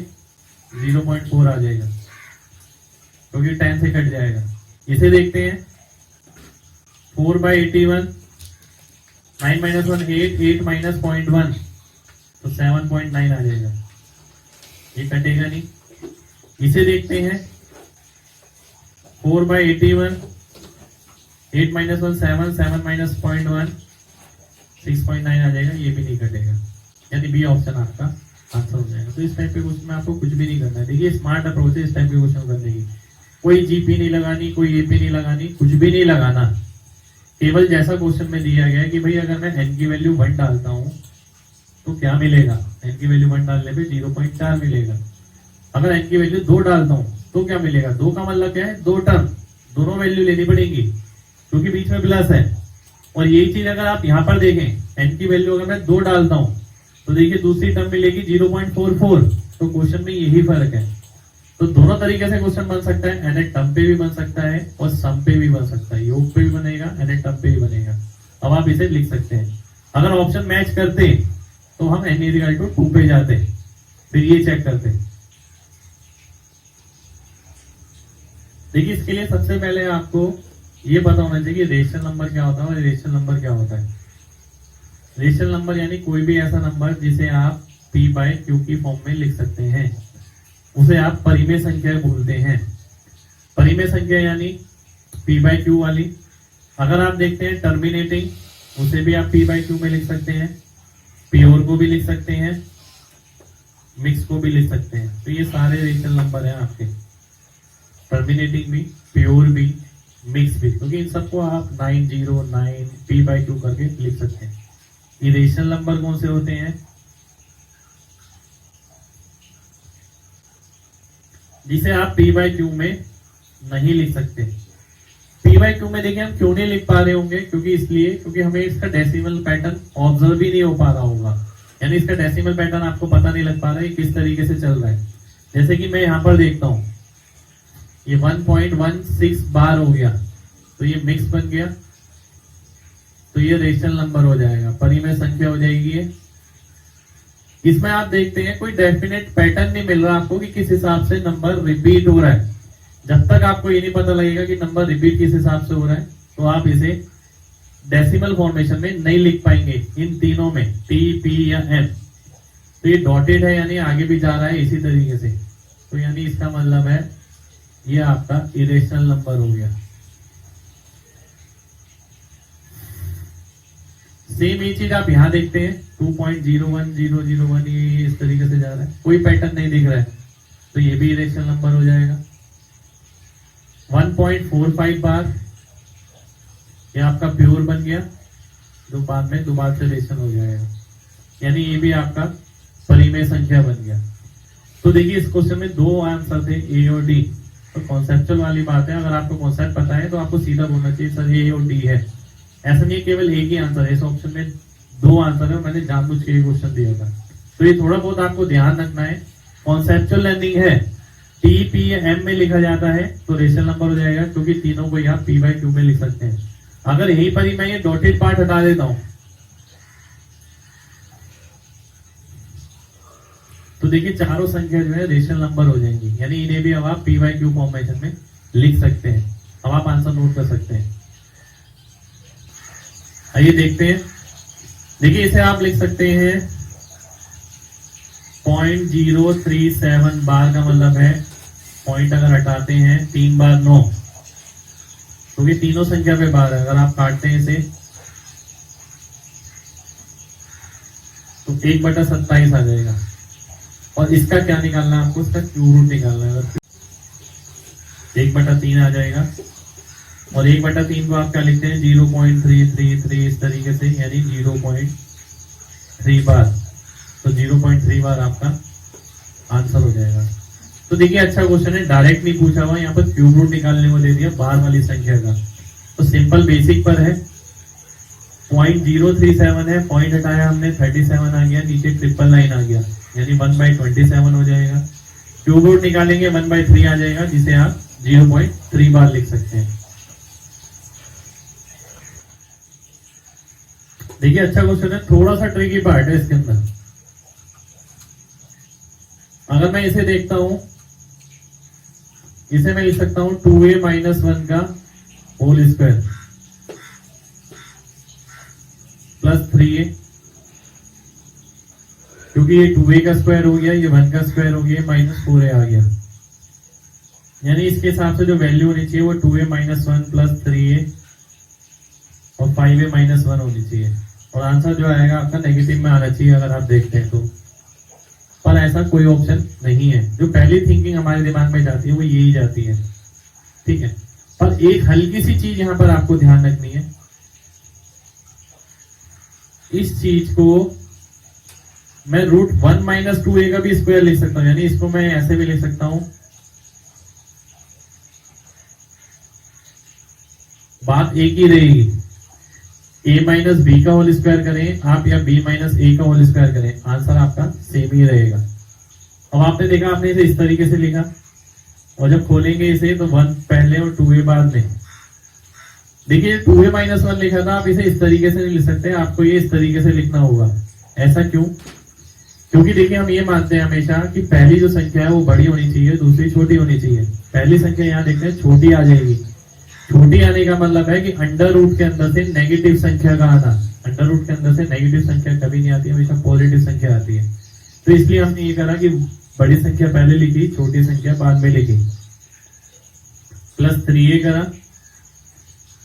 0.4 आ जाएगा क्योंकि 10 से कट जाएगा। इसे देखते हैं 4/81 9 - 1 8 8 - 0.1 तो 7.9 आ जाएगा, ये कटेगा नहीं। इसे देखते हैं 4/81 8 - 1 7 7 - 0.1 6.9 आ जाएगा, ये भी नहीं कटेगा। यानी बी ऑप्शन आपका आंसर हो जाएगा। तो इस टाइप के क्वेश्चन में आपको कुछ भी नहीं करना है। देखिए स्मार्ट अप्रोच है इस टाइप के क्वेश्चन करने की। कोई जीपी नहीं लगानी, कोई एपी नहीं लगानी, कुछ भी नहीं लगाना। केवल जैसा क्वेश्चन में दिया गया है कि भाई अगर मैं n की वैल्यू 1 डालता हूं तो क्या मिलेगा। n की वैल्यू 1 डालने पे 0.4 मिलेगा। अगर n की वैल्यू 2 डालता हूं तो क्या मिलेगा। 2 का मतलब क्या है, दो टर्म, दोनों वैल्यू लेनी पड़ेगी क्योंकि बीच में प्लस है। और यही चीज अगर आप यहाँ पर देखें, n की वैल्यू अगर मैं 2 डालता हूं तो देखिए दूसरी टर्म मिलेगी 0.44। तो क्वेश्चन में यही फर्क है। तो दोनों तरीके से क्वेश्चन बन सकता है, nth टर्म पे भी बन सकता है और सम पे भी बन सकता है, योग पे भी बनेगा, nth टर्म पे भी बनेगा। अब आप इसे लिख सकते हैं। अगर ऑप्शन मैच करते तो हम n = 2 पे जाते, फिर ये चेक करते। देखिए इसके लिए सबसे पहले आपको ये पता होना चाहिए रेशनल नंबर क्या होता है और इरेशनल नंबर क्या होता है। रेशनल नंबर यानी कोई भी ऐसा नंबर जिसे आप p/q की फॉर्म में लिख सकते हैं, उसे आप परिमेय संख्या बोलते हैं। परिमेय संख्या यानी p/q वाली। अगर आप देखते हैं टर्मिनेटिंग, उसे भी आप p/q में लिख सकते हैं, प्योर को भी लिख सकते हैं, मिक्स को भी लिख सकते हैं। तो ये सारे रेशनल नंबर हैं आपके, टर्मिनेटिंग भी, प्योर भी, मिक्स भी, क्योंकि इन सबको आप 909 p/2 करके लिख सकते हैं। इरेशनल नंबर कौन से होते हैं? जिसे आप p/2 में नहीं लिख सकते। p/2 में देखिए हम क्यों नहीं लिख पा रहे होंगे, क्योंकि इसलिए क्योंकि हमें इसका डेसिमल पैटर्न ऑब्जर्व ही नहीं हो पा रहा होगा, यानी इसका डेसिमल पैटर्न आपको पता नहीं लग पा रहा है किस तरीके से चल रहा है। जैसे कि मैं यहाँ पर देखता हूँ ये 1.16 बार हो गया, तो ये मिक्स बन गया, तो ये रेशनल नंबर हो जाएगा, परिमेय संख्या हो जाएगी ये। इसमें आप देखते हैं कोई डेफिनेट पैटर्न नहीं मिल रहा आपको कि किस हिसाब से नंबर रिपीट हो रहा है। जब तक आपको ये नहीं पता लगेगा कि नंबर रिपीट किस हिसाब से हो रहा है, तो आप इसे डेसिमल फॉर्मेशन में नहीं लिख पाएंगे इन तीनों में, टी, पी या एम। तो ये डॉटेड है यानी आगे भी जा रहा है इसी तरीके से, तो यानी इसका मतलब है ये आपका इरेशनल नंबर हो गया। सेम ये चीज आप यहां देखते हैं 2.01001, ये इस तरीके से जा रहा है, कोई पैटर्न नहीं दिख रहा है, तो ये भी इरेशनल नंबर हो जाएगा। 1.45 बार ये आपका प्योर बन गया, जो बाद में दोबारा से रेशनल हो जाएगा, यानी ये भी आपका परिमेय संख्या बन गया। तो देखिए इस क्वेश्चन में दो आंसर थे, ए और डी। तो कॉन्सेप्चुअल वाली बात है, अगर आपको कॉन्सेप्ट पता है तो आपको सीधा बोलना चाहिए सर ए और डी है, ऐसा नहीं केवल एक ही आंसर है। इस ऑप्शन में दो आंसर है, मैंने जानबूझ के क्वेश्चन दिया था। तो ये थोड़ा बहुत आपको ध्यान रखना है, कॉन्सेप्चुअल लर्निंग है, टी, पी या एम में लिखा जाता है तो रेशनल नंबर हो जाएगा, क्योंकि तीनों को आप p/2 में लिख सकते हैं। अगर यहीं पर ही मैं ये डॉटेड पार्ट हटा देता हूं तो देखिए चारों संख्या जो है रेशनल नंबर हो जाएंगी, यानी इन्हें भी अब आप p/2 फॉर्मेशन में लिख सकते हैं। अब आप आंसर नोट कर सकते हैं। आइए देखते हैं, देखिए इसे आप लिख सकते हैं 0.037 बार, का मतलब है पॉइंट अगर हटाते हैं 3 बार 9, क्योंकि तीनों संख्या पे बार है। अगर आप काटते हैं इसे तो 1/27 आ जाएगा, और इसका क्या निकालना है आपको, इसका क्यूब रूट निकालना है। 1/3 आ जाएगा, और 1/3 को आप क्या लिखते हैं 0.333 इस तरीके से, यानी 0.3 बार, तो 0.3 बार आपका आंसर हो जाएगा। तो देखिए अच्छा क्वेश्चन है, डायरेक्ट नहीं पूछा हुआ, यहाँ पर क्यूब रूट निकालने को दे दिया बार वाली संख्या का। तो सिंपल बेसिक पर है, 0.037 है, पॉइंट हटाया हमने 37 आ गया, नीचे ट्रिपल लाइन आ गया, यानी 1/27 हो जाएगा। क्यूब रूट निकालेंगे 1/3 आ जाएगा, जिसे आप 0.3 बार लिख सकते हैं। देखिए अच्छा क्वेश्चन है, थोड़ा सा ट्रिकी पार्ट है इसके अंदर। अगर मैं इसे देखता हूं, इसे मैं लिख सकता हूं 2a - 1 का होल स्क्वायर प्लस 3a, क्योंकि ये 2a का स्क्वायर हो गया, ये 1 का स्क्वायर हो गया, -4a आ गया, यानी इसके हिसाब से जो वैल्यू होनी चाहिए वो 2a - 1 प्लस 3a और 5a - 1 होनी चाहिए, और आंसर जो आएगा आपका नेगेटिव में आना चाहिए अगर आप देखते हैं तो। पर ऐसा कोई ऑप्शन नहीं है, जो पहली थिंकिंग हमारे दिमाग में जाती है वो यही जाती है, ठीक है। पर एक हल्की सी चीज यहां पर आपको ध्यान रखनी है, इस चीज को मैं √1 - 2a का भी स्क्वायर लिख सकता हूं, यानी इसको मैं ऐसे भी लिख सकता हूं। बात एक ही रहेगी, a - b का होल स्क्वायर करें आप या b - a का होल स्क्वायर करें, आंसर आपका सेम ही रहेगा। अब आपने देखा, आपने इसे इस तरीके से लिखा, और जब खोलेंगे इसे तो 1 पहले और 2a बाद में। देखिए 2a - 1 लिखा था, आप इसे इस तरीके से नहीं लिख सकते, आपको ये इस तरीके से लिखना होगा। ऐसा क्यों? क्योंकि देखिए हम ये मानते हैं हमेशा कि पहली जो संख्या है वो बड़ी होनी चाहिए, दूसरी छोटी होनी चाहिए। पहली संख्या यहाँ देखते हैं छोटी आ जाएगी, छोटी आने का मतलब है कि अंडर रूट के अंदर से नेगेटिव संख्या का आना। अंडर रूट के अंदर से नेगेटिव संख्या कभी नहीं आती, हमेशा पॉजिटिव संख्या आती है। तो इसलिए हमने ये करा कि बड़ी संख्या पहले लिखी, छोटी संख्या बाद में लिखी। प्लस 3a करा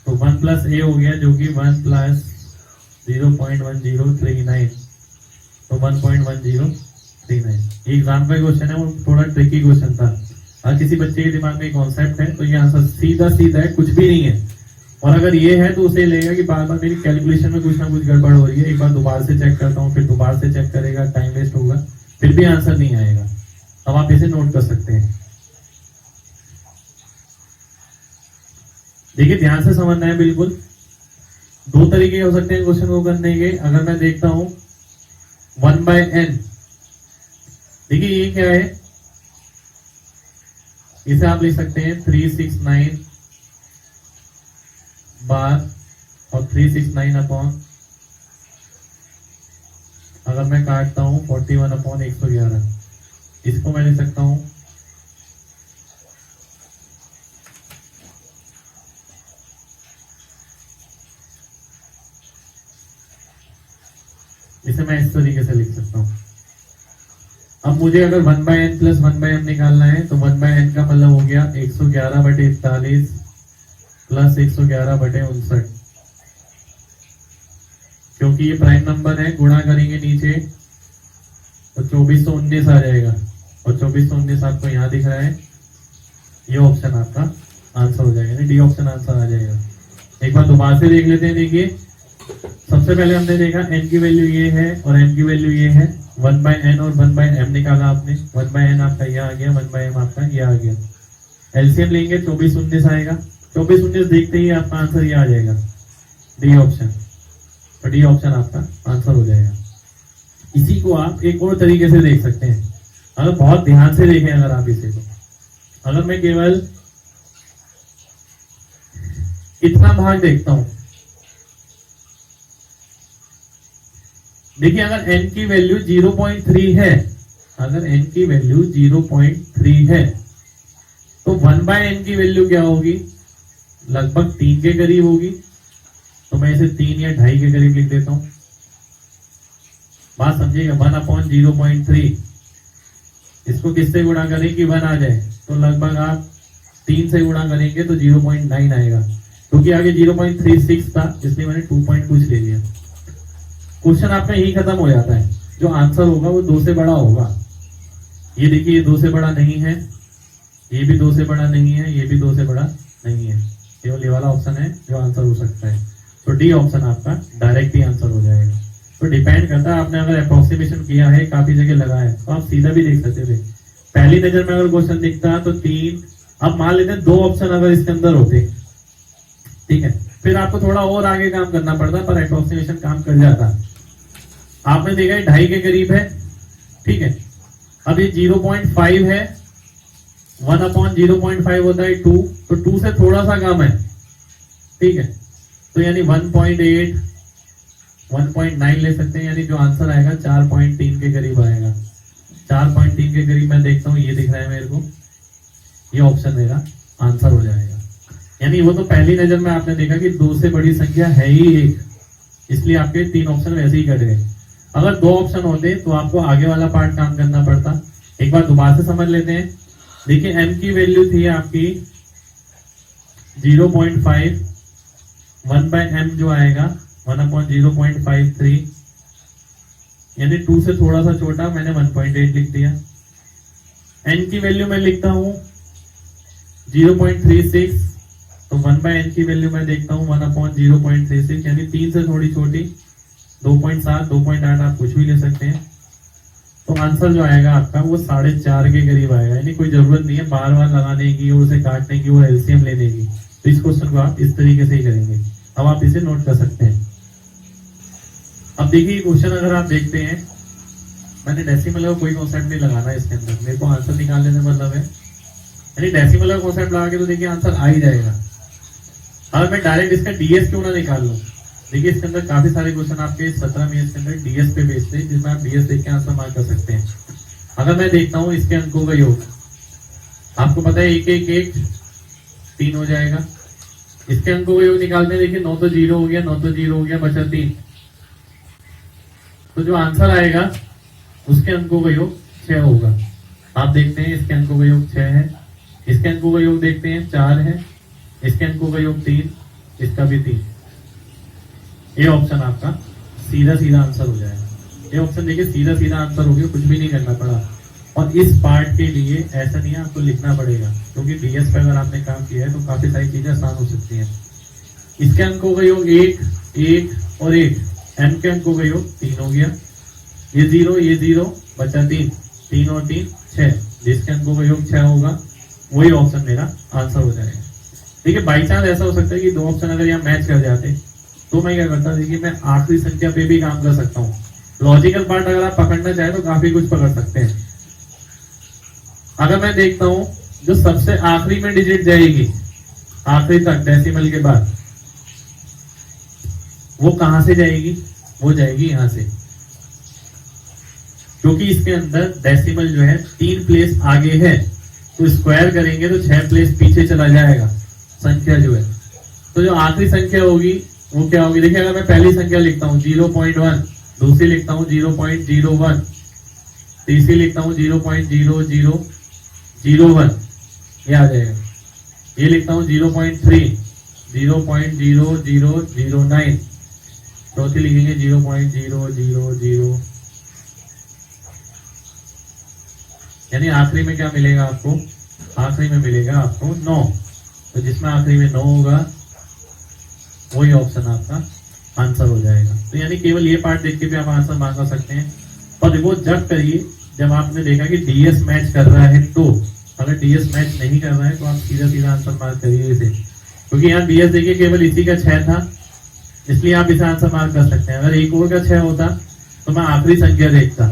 तो 1 + a हो गया, जो कि 1 + 0.1039, तो 1.1039। ये एग्जाम का क्वेश्चन है, वो थोड़ा ट्रिकी क्वेश्चन था, अगर किसी बच्चे के दिमाग में कॉन्सेप्ट है तो ये आंसर सीधा सीधा है, कुछ भी नहीं है। और अगर ये है तो उसे लगेगा कि बार बार मेरी कैलकुलेशन में कुछ ना कुछ गड़बड़ हो रही है, एक बार दोबारा से चेक करता हूँ, फिर दोबारा से चेक करेगा, टाइम वेस्ट होगा, फिर भी आंसर नहीं आएगा। अब आप इसे नोट कर सकते हैं। देखिए ध्यान से समझना है बिल्कुल। दो तरीके हो सकते हैं क्वेश्चन को करने के। अगर मैं देखता हूं 1/n, देखिए ये क्या है, इसे आप लिख सकते हैं 369 बार और 369 अपॉन, अगर मैं काटता हूं 41/111, इसको मैं लिख सकता हूं इसे मैं इस तरीके से लिख सकता हूं। अब मुझे अगर 1/n प्लस 1/m निकालना है तो 1/n का मतलब हो गया 111/41 प्लस 111/59, क्योंकि ये प्राइम नंबर है, गुणा करेंगे नीचे तो 2419 आ जाएगा, और 2419 आपको यहाँ दिख रहा है, ये ऑप्शन आपका आंसर हो जाएगा, डी ऑप्शन आंसर आ जाएगा। एक बार दोबारा से देख लेते हैं। देखिए सबसे पहले हमने देखा n की वैल्यू ये है और m की वैल्यू ये है, 1/n और 1/m निकाला आपने, 1/n आपका ये आ गया, 1/m आपका ये आ गया। एलसीएम लेंगे 2419 आएगा, 2419 देखते ही आपका आंसर ये आ जाएगा, डी ऑप्शन, तो डी ऑप्शन आपका आंसर हो जाएगा। इसी को आप एक और तरीके से देख सकते हैं, अगर बहुत ध्यान से देखें अगर आप इसे, तो अगर मैं केवल इतना भाग देखता हूं, देखिए अगर n की वैल्यू 0.3 है, अगर n की वैल्यू 0.3 है तो 1/n की वैल्यू क्या होगी, लगभग 3 के करीब होगी, तो मैं इसे 3 या 2.5 के करीब लिख देता हूं। बात समझिएगा, 1/0.3, इसको किससे गुणा करें कि 1 आ जाए, तो लगभग आप 3 से गुणा करेंगे तो 0.9 आएगा, क्योंकि आगे 0.36 था इसलिए मैंने 2 पॉइंट कुछ ले लिया। क्वेश्चन आपका यही खत्म हो जाता है, जो आंसर होगा वो 2 से बड़ा होगा। ये देखिए ये 2 से बड़ा नहीं है, ये भी 2 से बड़ा नहीं है, ये भी 2 से बड़ा नहीं है, केवल ये वाला ऑप्शन है जो आंसर हो सकता है, तो डी ऑप्शन आपका डायरेक्ट ही आंसर हो जाएगा। तो डिपेंड करता है, आपने अगर अप्रोक्सीमेशन किया है, काफी जगह लगा है, तो आप सीधा भी देख सकते थे। पहली नजर में अगर क्वेश्चन दिखता तो 3, अब मान लेते हैं 2 ऑप्शन अगर इसके अंदर होते, ठीक है, फिर आपको थोड़ा और आगे काम करना पड़ता, पर अप्रोक्सीमेशन काम कर जाता। आपने देखा है 2.5 के करीब है, ठीक है, अब ये 0.5 है, 1/0.5 होता है 2, तो 2 से थोड़ा सा कम है, ठीक है, तो यानी 1.8, 1.9 ले सकते हैं, यानी जो आंसर आएगा 4.3 के करीब आएगा। 4.3 के करीब मैं देखता हूँ, ये दिख रहा है मेरे को, ये ऑप्शन मेरा आंसर हो जाएगा। यानी वो तो पहली नजर में आपने देखा कि 2 से बड़ी संख्या है ही 1, इसलिए आपके 3 ऑप्शन वैसे ही कट गए। अगर 2 ऑप्शन होते तो आपको आगे वाला पार्ट काम करना पड़ता। एक बार दोबारा से समझ लेते हैं। देखिए m की वैल्यू थी आपकी 0.5, 1/m जो आएगा 1/0.53, यानी 2 से थोड़ा सा छोटा, मैंने 1.8 लिख दिया। n की वैल्यू मैं लिखता हूं 0.36, तो 1/n की वैल्यू मैं देखता हूं 1/0.36, यानी 3 से थोड़ी छोटी, 2.7, 2.8 आप कुछ भी ले सकते हैं। तो आंसर जो आएगा आपका वो 4.5 के करीब आएगा, यानी कोई जरूरत नहीं है बार बार लगाने की और उसे काटने की और एलसीएम लेने की। तो इस क्वेश्चन को आप इस तरीके से ही करेंगे। अब आप इसे नोट कर सकते हैं। अब देखिए क्वेश्चन अगर आप देखते हैं, मैंने डेसिमल का कोई कॉन्सेप्ट नहीं लगाना इसके अंदर, मेरे को आंसर निकालने से मतलब है, यानी डेसिमल का कॉन्सेप्ट लगा के तो देखिए आंसर आ ही जाएगा। अगर मैं डायरेक्ट इसका डीएस क्यों ना निकाल लूं, देखिए इसके अंदर काफी सारे क्वेश्चन आपके 17 में इसके अंदर डीएस पे बेस्ड है, जिसमें आप डीएस देख के आंसर मार्क कर सकते हैं। अगर मैं देखता हूं इसके अंकों का योग, आपको पता है 1 1 1 3 हो जाएगा। इसके अंकों का योग निकालते हैं, देखिए 9 तो 0 हो गया, 9 तो 0 हो गया, बचा 3, तो जो आंसर आएगा उसके अंकों का योग 6 होगा। आप देखते हैं इसके अंकों का योग 6 है, इसके अंकों का योग देखते हैं 4 है, इसके अंकों का योग 3, इसका भी 3। ये ऑप्शन आपका सीधा सीधा आंसर हो जाएगा। ये ऑप्शन देखिए सीधा सीधा आंसर हो गया, कुछ भी नहीं करना पड़ा। और इस पार्ट के लिए ऐसा नहीं है, आपको लिखना पड़ेगा, क्योंकि डीएस पे अगर आपने काम किया है तो काफी सारी चीजें आसान हो सकती हैं। इसके अंक हो गए योग 1, 1 और 1, एन के अंक हो गए योग 3 हो गया, ये 0 बचा 3, 3 और 3 6, जिसके अंक हो गए योग 6 होगा, वही ऑप्शन मेरा आंसर हो जाएगा। देखिए बाई चांस ऐसा हो सकता है कि दो ऑप्शन अगर यहाँ मैच कर जाते तो मैं क्या करता, देखिए मैं आखिरी संख्या पे भी काम कर सकता हूँ। लॉजिकल पार्ट अगर आप पकड़ना चाहे तो काफी कुछ पकड़ सकते हैं। अगर मैं देखता हूं जो सबसे आखिरी में डिजिट जाएगी, आखिरी तक डेसिमल के बाद, वो कहां से जाएगी, वो जाएगी यहां से, क्योंकि इसके अंदर डेसिमल जो है 3 प्लेस आगे है, तो स्क्वायर करेंगे तो 6 प्लेस पीछे चला जाएगा संख्या जो है। तो जो आखिरी संख्या होगी वो क्या होगी, देखिए अगर मैं पहली संख्या लिखता हूं 0.1, दूसरी लिखता हूं 0.01, तीसरी लिखता हूं 0.0001, ये आ जाएगा। ये लिखता हूं 0.3, 0.0009, चौथी लिखेंगे 0.000, यानी आखिरी में क्या मिलेगा आपको, आखिरी में मिलेगा आपको 9। तो जिसमें आखिरी में 9 होगा वही ऑप्शन आपका आंसर हो जाएगा। तो यानी केवल ये पार्ट देख के भी आप आंसर मांग सकते हैं, पर वो जब करिए जब आपने देखा कि डीएस मैच कर रहा है। तो अगर डीएस मैच नहीं कर रहा है तो आप सीधा सीधा आंसर मार्क करिए इसे, क्योंकि यहाँ डीएस देखिए केवल इसी का 6 था, इसलिए आप इसे आंसर मार्क कर सकते हैं। अगर एक और का 6 होता तो मैं आखिरी संख्या देखता,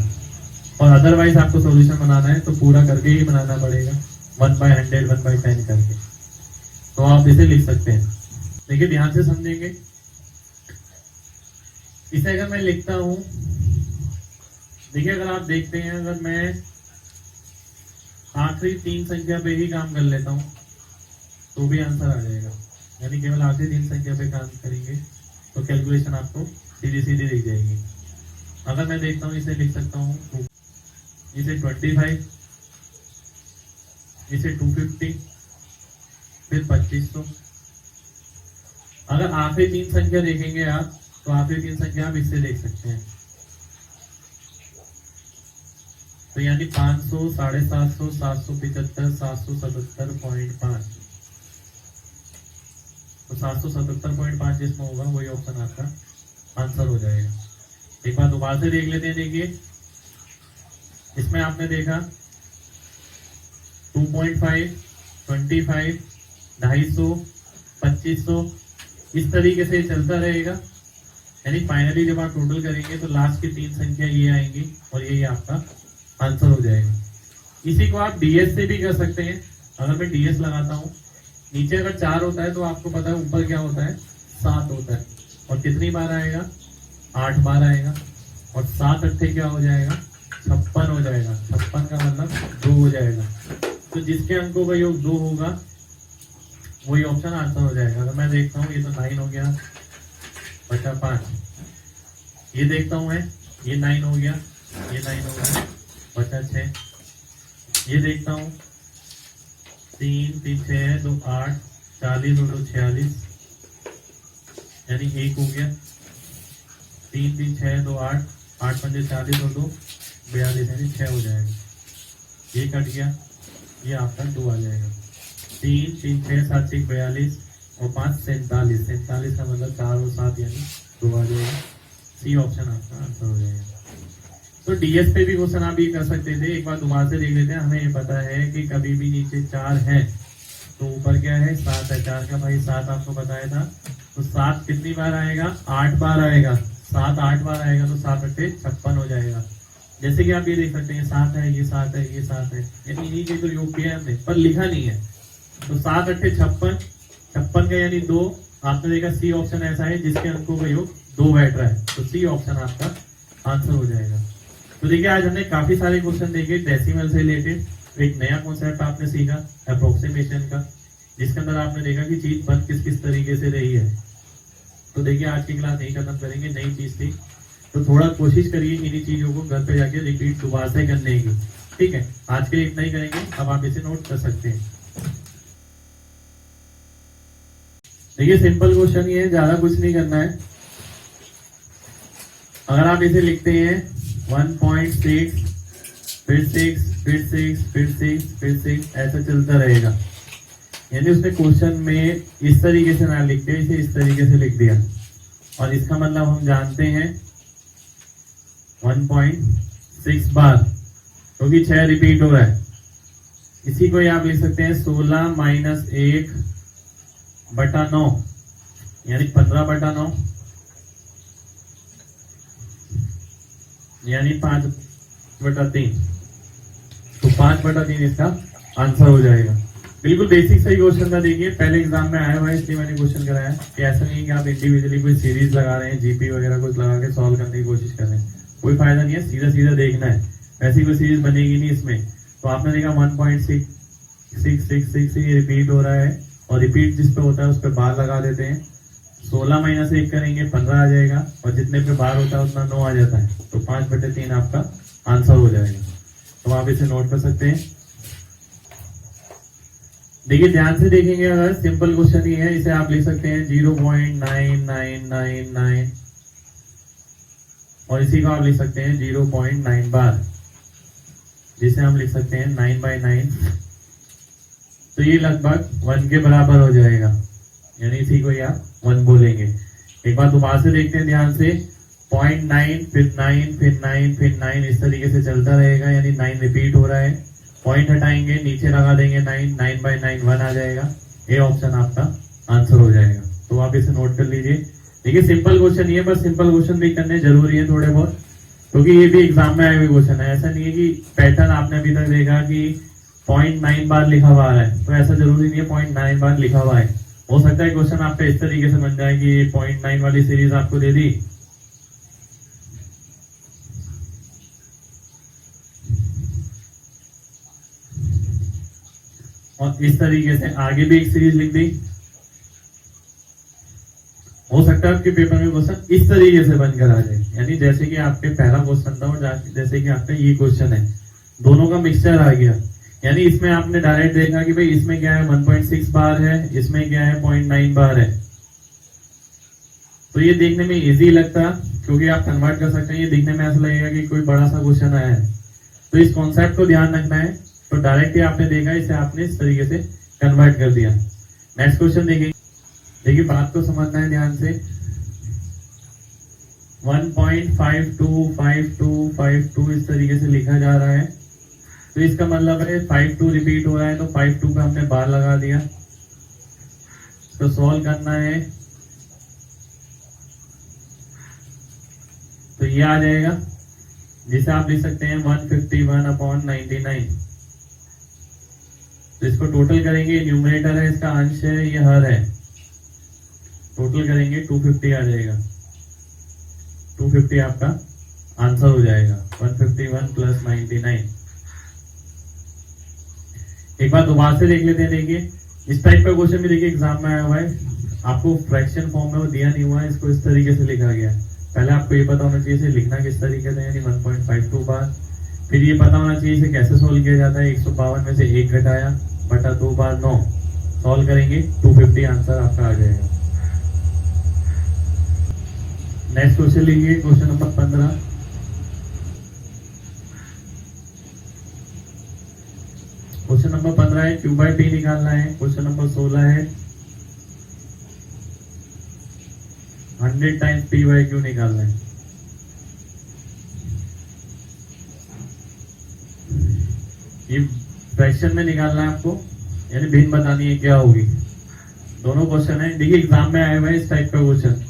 और अदरवाइज आपको सोल्यूशन बनाना है तो पूरा करके ही बनाना पड़ेगा, 1/100, 1/10 करके। तो आप इसे लिख सकते हैं। देखिए ध्यान से समझेंगे, इसे अगर मैं लिखता हूं, देखिए अगर आप देखते हैं, अगर मैं आखिरी 3 संख्या पे ही काम कर लेता हूं तो भी आंसर आ जाएगा, यानी केवल आखिरी 3 संख्या पे काम करेंगे तो कैलकुलेशन आपको सीधी सीधी दिख जाएगी। अगर मैं देखता हूं, इसे लिख सकता हूं, इसे 25, इसे 250, फिर 2500। अगर आखिरी 3 संख्या देखेंगे आप तो आखिरी 3 संख्या आप इससे देख सकते हैं, तो यानी 500, 750, 775, 777.5, तो 777.5 जिसमें होगा वही ऑप्शन आपका आंसर हो जाएगा। एक बार दोबारा से देख लेते हैं। देखिए इसमें आपने देखा 2.5, 25, 250, 2500, इस तरीके से चलता रहेगा, यानी फाइनली जब आप टोटल करेंगे तो लास्ट की 3 संख्या ये आएंगी और यही आपका आंसर हो जाएगा। इसी को आप डीएस से भी कर सकते हैं। अगर मैं डीएस लगाता हूँ, नीचे अगर 4 होता है तो आपको पता है ऊपर क्या होता है, 7 होता है, और कितनी बार आएगा, 8 बार आएगा, और 7 अट्ठे क्या हो जाएगा, 56 हो जाएगा। 56 का मतलब 2 हो जाएगा, तो जिसके अंकों का योग 2 होगा वही ऑप्शन आंसर हो जाएगा। अगर मैं देखता हूँ, ये तो 9 हो गया, बचा 5, ये देखता हूँ मैं, ये 9 हो गया, ये 9 हो गया, बचा 6, ये देखता हूँ 3, 3, 6, 2, 8, 40 और 2, 46, यानी 1 हो गया, 3, 3, 6, 2, 8, 8, 5, 40 और 2, 42, यानी 6 हो जाएगा। ये कट गया, ये आपका 2 आ जाएगा। 3, 3, 6, 7, 6, 42 और 5, 47, 47 का मतलब 4 और 7 यानी 2 आ जाएगा। सी ऑप्शन आपका आंसर हो जाएगा। तो डीएस पे भी क्वेश्चन आप ये कर सकते थे। एक बार दोबारा से देख लेते हैं। हमें ये पता है कि कभी भी नीचे 4 है तो ऊपर क्या है, 7 है। 4 का भाई 7 आपको बताया था, तो 7 कितनी बार आएगा, 8 बार आएगा। 7 8 बार आएगा तो 7 अट्ठे 56 हो जाएगा। जैसे कि आप ये देख सकते हैं, 7 है, ये 7 है, ये 7 है, यानी इन्हीं के तो योग किया हमने, पर लिखा नहीं है। तो 7 अट्ठे 56, 56 का यानी 2। आपने देखा सी ऑप्शन ऐसा है जिसके अंकों का योग 2 बैठ रहा है, तो सी ऑप्शन आपका आंसर हो जाएगा। तो देखिए आज हमने काफी सारे क्वेश्चन देखे डेसिमल से रिलेटेड। एक नया कॉन्सेप्ट आपने सीखा अप्रोक्सीमेशन का, जिसके अंदर आपने देखा कि चीज बन किस किस तरीके से रही है। तो देखिए आज की क्लास यही खत्म करेंगे, नई चीज थी तो थोड़ा कोशिश करिए इन्हीं चीजों को घर पे जाके रिपीट दोबारा से करने की। ठीक है, आज के लिए इतना ही करेंगे। अब आप इसे नोट कर सकते हैं। देखिए सिंपल क्वेश्चन ये है, ज्यादा कुछ नहीं करना है। अगर आप इसे लिखते हैं 1.6 फिर 6, फिर 6, फिर 6, फिर 6, ऐसा चलता रहेगा। यानी उसने क्वेश्चन में इस तरीके से ना लिख के इसे इस तरीके से लिख दिया, और इसका मतलब हम जानते हैं 1.6 बार, क्योंकि 6 रिपीट हो रहा है। इसी को आप लिख सकते हैं 16 माइनस 1/9, यानी 15/9, यानी 5/3। तो 5/3 इसका आंसर हो जाएगा। बिल्कुल बेसिक सही क्वेश्चन था। देखिए पहले एग्जाम में आया हुआ है, इसलिए मैंने क्वेश्चन कराया कि ऐसा नहीं है कि आप इंडिविजुअली कोई सीरीज लगा रहे हैं, जीपी वगैरह कुछ लगा के सॉल्व करने की कोशिश कर रहे हैं, कोई फायदा नहीं है। सीधा सीधा देखना है, वैसी कोई सीरीज बनेगी नहीं इसमें। तो आपने देखा 1.666 ये रिपीट हो रहा है, और रिपीट जिस पे होता है उस पर बार लगा देते हैं। 16 माइनस 1 करेंगे 15 आ जाएगा, और जितने पे बार होता है उतना 9 आ जाता है। तो 5/3 आपका आंसर हो जाएगा। तो आप इसे नोट कर सकते हैं। देखिए ध्यान से देखेंगे, अगर सिंपल क्वेश्चन ही है, इसे आप लिख सकते हैं 0.9999, और इसी को आप लिख सकते हैं 0.9 बार, जिसे हम लिख सकते हैं 9/9। तो ये लगभग 1 के बराबर हो जाएगा, यानी इसी को आप 1 बोलेंगे। एक बार दोबारा से देखते हैं ध्यान से, 0.9 फिर 9 फिर 9 फिर 9, इस तरीके से चलता रहेगा, यानी 9 रिपीट हो रहा है। पॉइंट हटाएंगे, नीचे लगा देंगे 9, 9/9 1 आ जाएगा। ये ऑप्शन आपका आंसर हो जाएगा। तो आप इसे नोट कर लीजिए। देखिए सिंपल क्वेश्चन ये, बस सिंपल क्वेश्चन भी करने जरूरी है थोड़े बहुत, क्योंकि ये भी एग्जाम में आए हुए क्वेश्चन है। ऐसा नहीं है कि पैटर्न आपने अभी तक देखा कि 0.9 बार लिखा हुआ है, तो ऐसा जरूरी नहीं है 0.9 बार लिखा हुआ है। हो सकता है क्वेश्चन आपका इस तरीके से बन जाए कि 0.9 वाली सीरीज आपको दे दी, और इस तरीके से आगे भी एक सीरीज लिख दी। हो सकता है आपके पेपर में क्वेश्चन इस तरीके से बनकर आ जाए, यानी जैसे कि आपके पहला क्वेश्चन था और जैसे कि आपका ये क्वेश्चन है, दोनों का मिक्सचर आ गया। यानी इसमें आपने डायरेक्ट देखा कि भाई इसमें क्या है 1.6 बार है, इसमें क्या है 0.9 बार है। तो ये देखने में इजी लगता, क्योंकि आप कन्वर्ट कर सकते हैं। ये देखने में ऐसा लगेगा कि कोई बड़ा सा क्वेश्चन आया है। तो इस कॉन्सेप्ट को ध्यान रखना है। तो डायरेक्ट ही आपने देखा, इसे आपने इस तरीके से कन्वर्ट कर दिया। नेक्स्ट क्वेश्चन देखेंगे। देखिए बात को समझना है ध्यान से। 1.525252 इस तरीके से लिखा जा रहा है, तो इसका मतलब है 52 रिपीट हो रहा है, तो 52 का हमने बार लगा दिया। तो सॉल्व करना है, तो ये आ जाएगा, जिसे आप लिख सकते हैं 151/99। तो इसको टोटल करेंगे, न्यूमरेटर है इसका, अंश है, ये हर है। टोटल करेंगे 250 आ जाएगा। 250 आपका आंसर हो जाएगा। 151 + 99। एक बार दोबारा से देख लेते हैं। देखिए इस टाइप का क्वेश्चन भी देखिए एग्जाम में आया हुआ है। आपको फ्रैक्शन फॉर्म में वो दिया नहीं हुआ है, इसको इस तरीके से लिखा गया है। पहले आपको ये पता होना चाहिए इसे लिखना किस तरीके से, यानी 1.52 बार। फिर ये पता होना चाहिए इसे कैसे सोल्व किया जाता है। 152 में से 1 घटाया बटा 2 बार 9, सॉल्व करेंगे 250 आंसर आपका आ जाएगा। नेक्स्ट क्वेश्चन लीजिए, क्वेश्चन नंबर 15। क्वेश्चन नंबर 15 है Q/T निकालना है। क्वेश्चन नंबर 16 है 100 टाइम्स P/Q निकालना है। ये फ्रैक्शन में निकालना है आपको, यानी भिन्न बतानी है क्या होगी। दोनों क्वेश्चन है। देखिए एग्जाम में आए हुए इस टाइप का क्वेश्चन।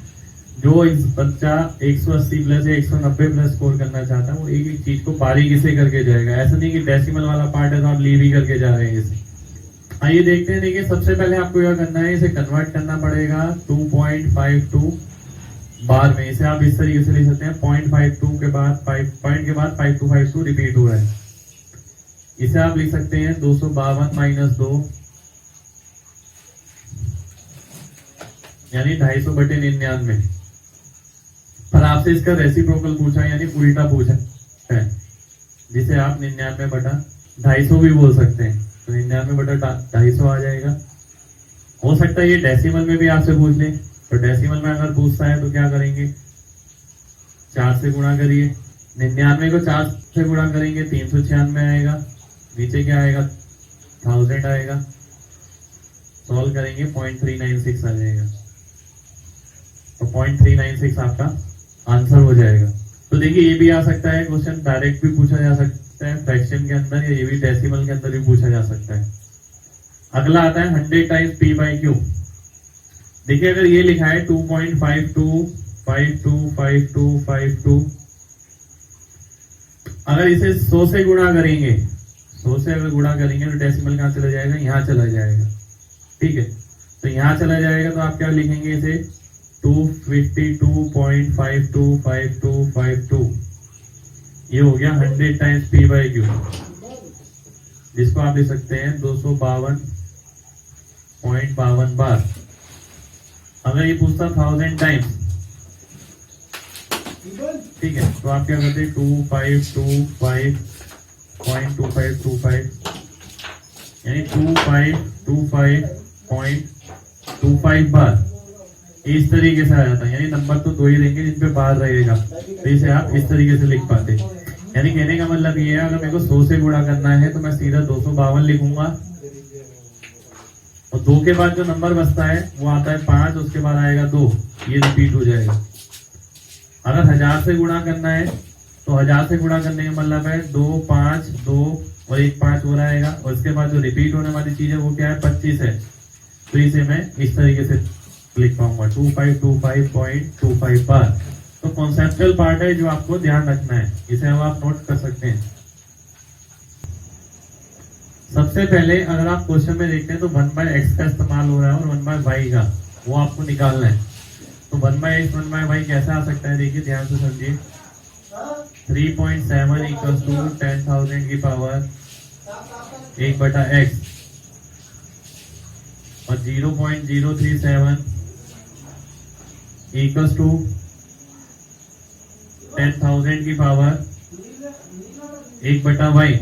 जो बच्चा 180 प्लस या 190 प्लस स्कोर करना चाहता है, वो एक एक चीज को बारीकी से करके जाएगा। ऐसा नहीं कि डेसिमल वाला पार्ट है तो आप लीव ही करके जा रहे हैं इसे। आइए देखते हैं। देखिए सबसे पहले आपको यह करना है, इसे कन्वर्ट करना पड़ेगा 2.52 बार में। इसे आप इस तरीके से लिख सकते हैं 0.52 के बाद 5 पॉइंट के बाद 5252 रिपीट हो रहा है। इसे आप लिख सकते हैं 252 - 2, यानी 250/99। पर आपसे इसका रेसिप्रोकल पूछा, यानी उल्टा पूछा है, जिसे आप 99/250 भी बोल सकते हैं। तो 99/250 आ जाएगा। हो सकता है ये डेसिमल में भी आपसे पूछ ले, तो डेसिमल में अगर पूछता है तो क्या करेंगे, 4 से गुणा करिए, 99 को 4 से गुणा करेंगे 396 आएगा, नीचे क्या आएगा 1000 आएगा, सॉल्व करेंगे 0.396 आ जाएगा, तो 0.396 आपका आंसर हो जाएगा। तो देखिए ये भी आ सकता है क्वेश्चन, डायरेक्ट भी पूछा जा सकता है फ्रैक्शन के अंदर, या ये भी डेसिमल के अंदर भी पूछा जा सकता है। अगला आता है 100 टाइम्स पी बाई क्यू। देखिए अगर ये लिखा है 2.52525252, अगर इसे 100 से गुणा करेंगे, 100 से अगर गुणा करेंगे तो डेसिमल कहां चला जाएगा, यहाँ चला जाएगा, ठीक है। तो यहाँ चला जाएगा तो आप क्या लिखेंगे इसे 252.525252, ये हो गया 100 टाइम्स पी बाई क्यू, जिसको आप लिख सकते हैं 252.52 बार। अगर ये पूछता 1000 टाइम्स, ठीक है, तो आप क्या करते 2525.2525 यानी 2525.25 बार, इस तरीके से आ जाता है। यानी नंबर तो 2 ही देंगे जिनपे बार रहेगा, तो इसे आप इस तरीके से लिख पाते। यानी कहने का मतलब ये है अगर मेरे को 100 से गुणा करना है तो मैं सीधा 252 लिखूंगा, और 2 के बाद जो नंबर बचता है वो आता है 5, उसके बाद आएगा 2, ये रिपीट हो जाएगा। अगर 1000 से गुणा करना है तो 1000 से गुणा करने का मतलब है 2 5 2 और 1 5 हो रहेगा, और इसके बाद जो रिपीट होने वाली चीज है वो क्या है 25 है। तो इसे मैं इस तरीके से लिख पाऊंगा 2525.25 बार। तो कॉन्सेप्चुअल पार्ट है जो आपको ध्यान रखना है, इसे अब आप नोट कर सकते हैं। सबसे पहले अगर आप क्वेश्चन में देखते हैं तो 1/x का इस्तेमाल हो रहा है और 1/y का, वो आपको निकालना है। तो 1/x 1/y कैसे आ सकता है, देखिए ध्यान से समझिए। 3.7 इक्वल्स टू 10,000 की पावर 1/x और 0.037 इक्वल्स टू 10,000 की पावर 1/y,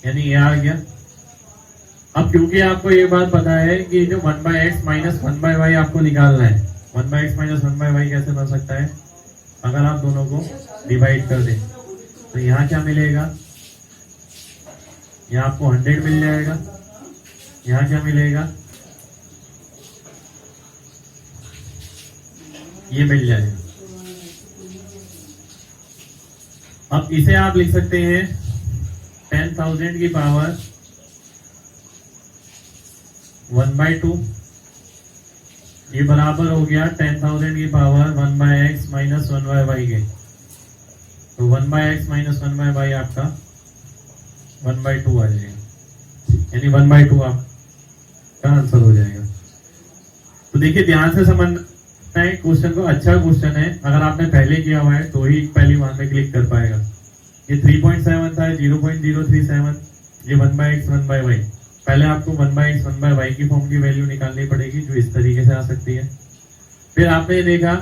यानी ये आ गया। अब क्योंकि आपको ये बात पता है कि जो 1/x माइनस 1/y आपको निकालना है, 1/x माइनस 1/y कैसे बन सकता है, अगर आप दोनों को डिवाइड कर दें तो यहाँ क्या मिलेगा, यहाँ आपको 100 मिल जाएगा, यहाँ क्या मिलेगा, ये मिल जाएगा। अब इसे आप लिख सकते हैं 10,000 की पावर 1/2, ये बराबर हो गया 10,000 की पावर 1/x माइनस 1/y के। तो 1/x माइनस 1/y आपका 1/2 आ जाएगा, यानी 1/2 आपका आंसर हो जाएगा। तो देखिए ध्यान से समझना है क्वेश्चन को, अच्छा क्वेश्चन है। अगर आपने पहले किया हुआ है तो ही पहली बार में क्लिक कर पाएगा। ये 3.7 था, 0.037, ये 1/x 1/y। पहले आपको 1/x 1/y की फॉर्म की वैल्यू निकालनी पड़ेगी जो इस तरीके से आ सकती है। फिर आपने देखा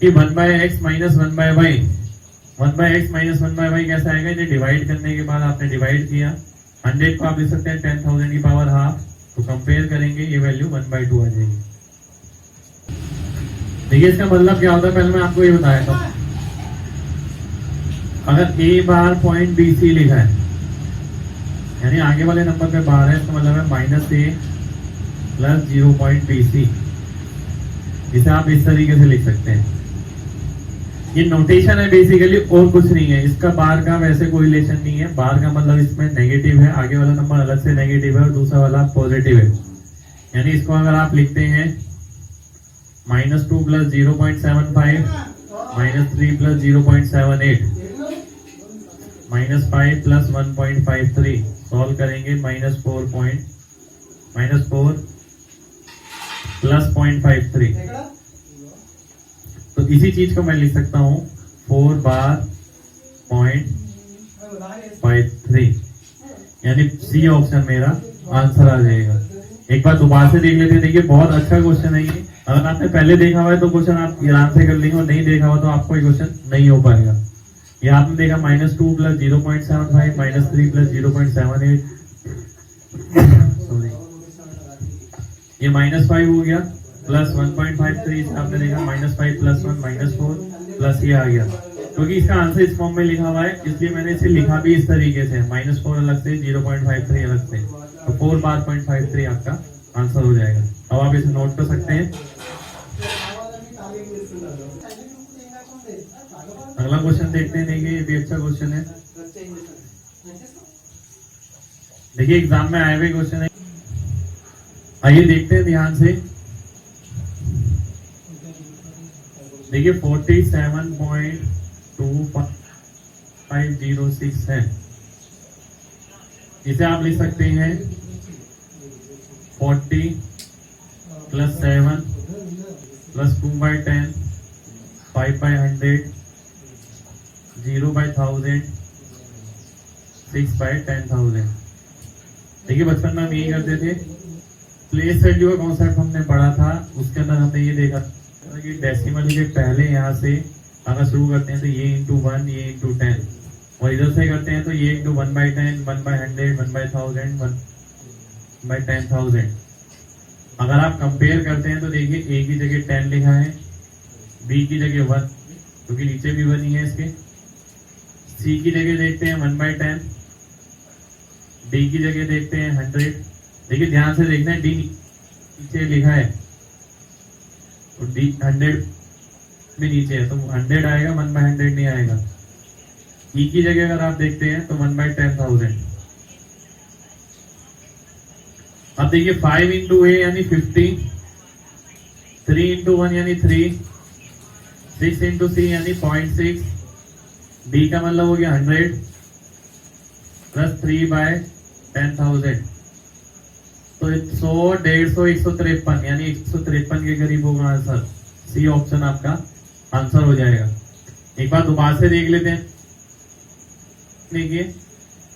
कि 1/x minus 1/y, 1/x minus 1/y कैसा आएगा, इन्हें डिवाइड करने के बाद आपने डिवाइड किया, 100 को आप लिख सकते हैं 10,000 की पावर हाफ, तो कंपेयर करेंगे ये वैल्यू 1/2 आ जाएगी। देखिए इसका मतलब क्या होता है, पहले मैं आपको ये बताया था। अगर a बार पॉइंट BC लिखा है, यानी आगे वाले नंबर पे बार है, इसका मतलब है -a प्लस 0.BC, इसे आप इस तरीके से लिख सकते हैं। ये नोटेशन है बेसिकली, और कुछ नहीं है। इसका बार का वैसे कोई रिलेशन नहीं है। बार का मतलब इसमें नेगेटिव है, आगे वाला नंबर अलग से नेगेटिव है और दूसरा वाला पॉजिटिव है। यानी इसको अगर आप लिखते हैं -2 प्लस 0.75, -3 प्लस 0.78, -5 प्लस 1.53, सॉल्व करेंगे -4 प्लस 0.53। तो इसी चीज को मैं लिख सकता हूं 4 बार 0.53, यानी सी ऑप्शन मेरा आंसर आ जाएगा। एक बार दोबारा से देख लेते हैं। देखिए बहुत अच्छा क्वेश्चन है ये। अगर आपने पहले देखा हुआ है तो क्वेश्चन आप आराम से कर लेंगे, और नहीं देखा हुआ तो आपको ये क्वेश्चन नहीं हो पाएगा। ये आपने देखा -2 प्लस 0.75, -3 प्लस 0.78, सॉरी ये -5 हो गया, प्लस 1.53 आपने देखा, -5 प्लस 1 -4 प्लस ये आ गया क्योंकि इसका आंसर इस फॉर्म में लिखा हुआ है, इसलिए मैंने इसे लिखा भी इस तरीके से, -4 अलग से, 0.53 अलग से, तो 4 बार 0.53 आपका आंसर हो जाएगा। अब आप इसे नोट कर सकते हैं। अगला क्वेश्चन देखते हैं। देखिए ये भी अच्छा क्वेश्चन है। देखिए एग्जाम में आए हुए क्वेश्चन है, आइए देखते हैं ध्यान से। देखिए 47.2506 है। इसे आप लिख सकते हैं 40 + 7 + 2/10 5/100 0/1000 6/10,000। देखिए बचपन में हम यही करते थे, प्लेस वैल्यू का कॉन्सेप्ट हमने पढ़ा था, उसके अंदर हमने ये देखा कि डेसिमल के पहले यहाँ से अगर शुरू करते हैं तो ये × 1 ये × 10, और इधर से करते हैं तो ये × 1/10 1/100 1/1000 1/10,000। अगर आप कंपेयर करते हैं तो देखिए ए की जगह 10 लिखा है, बी की जगह 1, क्योंकि नीचे भी 1 ही है इसके, सी की जगह देखते हैं 1/10, डी की जगह देखते हैं 100। देखिए ध्यान से देखना है, डी नीचे लिखा है तो डी 100 भी नीचे है, तो 100 आएगा, 1/100 नहीं आएगा। ई की जगह अगर आप देखते हैं तो 1/10,000। अब देखिए 5 × A यानी 50, 3 × 1 यानी 3, 6 × C यानी 0.6, D का मतलब हो गया 100 + 3/10,000, तो 100 150 153 यानी 153 के करीब होगा आंसर। सी ऑप्शन आपका आंसर हो जाएगा। एक बार दोबारा से देख लेते हैं। देखिए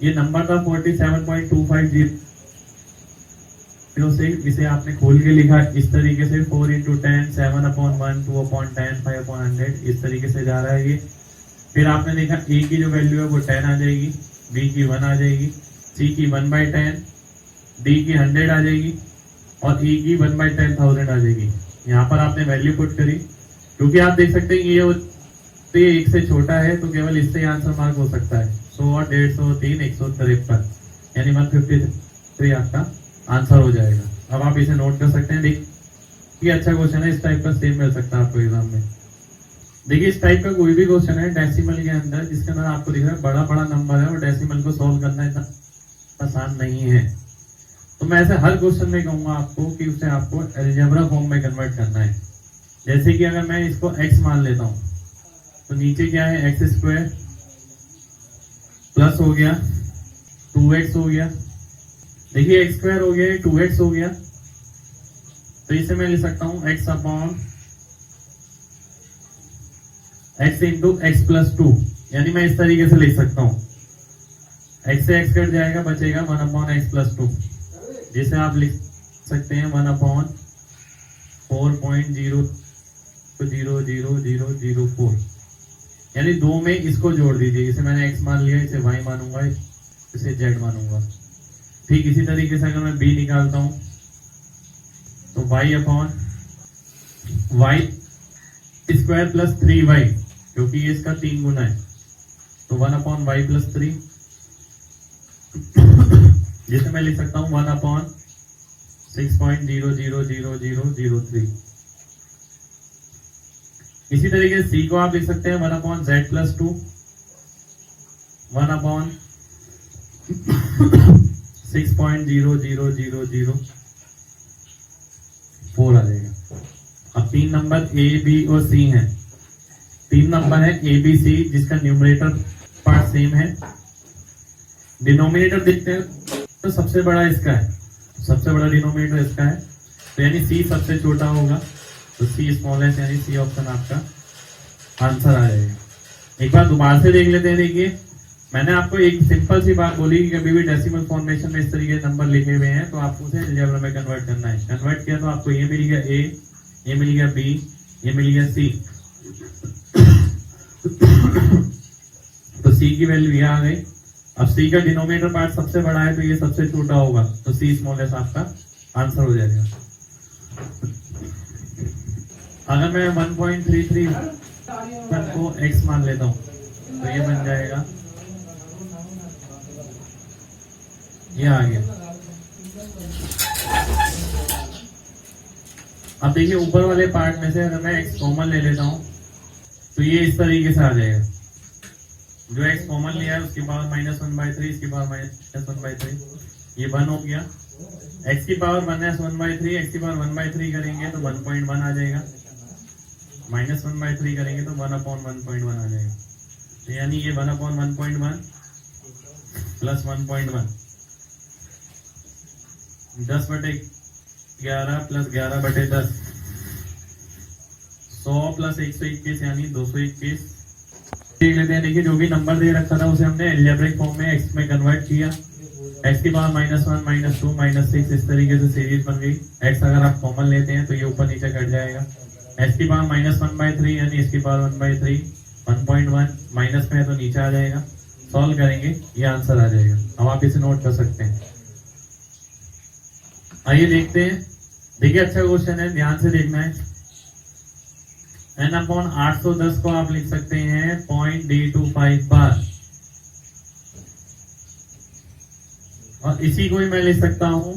ये नंबर था 47.250, इसे आपने खोल के लिखा इस तरीके से 4 × 10 7/1 2/10 5/100, इस तरीके से जा रहा है ये। फिर आपने देखा ए की जो वैल्यू है वो 10 आ जाएगी, बी की 1 आ जाएगी, सी की 1/10, डी की 100 आ जाएगी और ई की 1/10,000 आ जाएगी। यहाँ पर आपने वैल्यू पुट करी, क्योंकि आप देख सकते हैं ये एक से छोटा है तो केवल इससे आंसर मार्क हो सकता है। 100 और 150 3 153 यानी 153 आपका आंसर हो जाएगा। अब आप इसे नोट कर सकते हैं। देखिए अच्छा क्वेश्चन है, इस टाइप का सेम मिल सकता है आपको एग्जाम में। देखिए इस टाइप का कोई भी क्वेश्चन है डेसिमल के अंदर जिसके अंदर आपको दिख रहा है बड़ा बड़ा नंबर है और डेसिमल को सॉल्व करना इतना आसान नहीं है, तो मैं ऐसे हर क्वेश्चन में कहूंगा आपको कि उसे आपको अलजेब्रा फॉर्म में कन्वर्ट करना है। जैसे कि अगर मैं इसको x मान लेता हूं तो नीचे क्या है x² प्लस हो गया 2x हो गया। देखिए x² हो गया 2x हो गया, तो इसे मैं लिख सकता हूं x × x + 2, यानी मैं इस तरीके से लिख सकता हूं x से x कट जाएगा, बचेगा 1/x + 2, जिसे आप लिख सकते हैं 1/4.0000004, यानी 2 में इसको जोड़ दीजिए। इसे मैंने x मान लिया, इसे y मानूंगा, इसे z मानूंगा। ठीक इसी तरीके से अगर मैं b निकालता हूं तो y/y² + 3y, क्योंकि ये इसका 3 गुना है, तो 1/y + 3, जिसे मैं लिख सकता हूं 1/6.0000003। इसी तरीके से c को आप लिख सकते हैं 1/z + 2, 1/6.00004 आ जाएगा। अब 3 नंबर a b और c हैं। 3 नंबर है a b c जिसका न्यूमरेटर पार्ट सेम है। डिनोमिनेटर देखते हैं तो सबसे बड़ा इसका है, सबसे बड़ा डिनोमिनेटर इसका है, तो यानी c सबसे छोटा होगा, तो c स्मॉलेस्ट यानी c ऑप्शन आपका आंसर आ जाएगा। एक बार दोबारा से देख लेते हैं। देखिए मैंने आपको एक सिंपल सी बात बोली कि कभी भी डेसिमल फॉर्मेशन में इस तरीके के नंबर लिखे हुए हैं तो आपको उसे अलजेब्रा में कन्वर्ट करना है। कन्वर्ट किया तो आपको ये मिल गया a, ये मिल गया b, ये मिल गया c, तो c की वैल्यू ये आ गई। अब c का डिनोमिनेटर पार्ट सबसे बड़ा है तो ये सबसे छोटा होगा, तो c स्मॉलेस्ट आपका आंसर हो जाएगा। अगर मैं 1.33 को x मान लेता हूँ तो ये बन जाएगा, ये आ गया। अब देखिए ऊपर वाले पार्ट में से अगर मैं x कॉमन ले लेता हूँ तो ये इस तरीके से आ जाएगा। जो x कॉमन लिया है उसकी पावर -1/3, इसकी पावर -1/3, ये 1 हो गया। x की पावर -1/3, x की पावर 1/3 करेंगे तो 1.1 आ जाएगा, -1/3 करेंगे तो 1/1.1 आ जाएगा। तो यानी ये 1/1.1 प्लस 1.1 10/11 प्लस 11/10 100 प्लस 121 यानी 221। देख लेते हैं। देखिए जो भी नंबर दे रखा था उसे हमने एल्जेब्रिक फॉर्म में x में कन्वर्ट किया। x की पावर -1 -2 -6 इस तरीके से सीरीज बन गई। x अगर आप कॉमन लेते हैं तो ये ऊपर नीचे कट जाएगा। x की पावर -1/3 यानी इसकी पावर 1/3 1.1 माइनस में है तो नीचे आ जाएगा। सॉल्व करेंगे ये आंसर आ जाएगा। अब आप इसे नोट कर सकते हैं। आइए देखते हैं। देखिए अच्छा क्वेश्चन है, ध्यान से देखना है। n/810 को आप लिख सकते हैं 0.d25 बार, और इसी को ही मैं लिख सकता हूं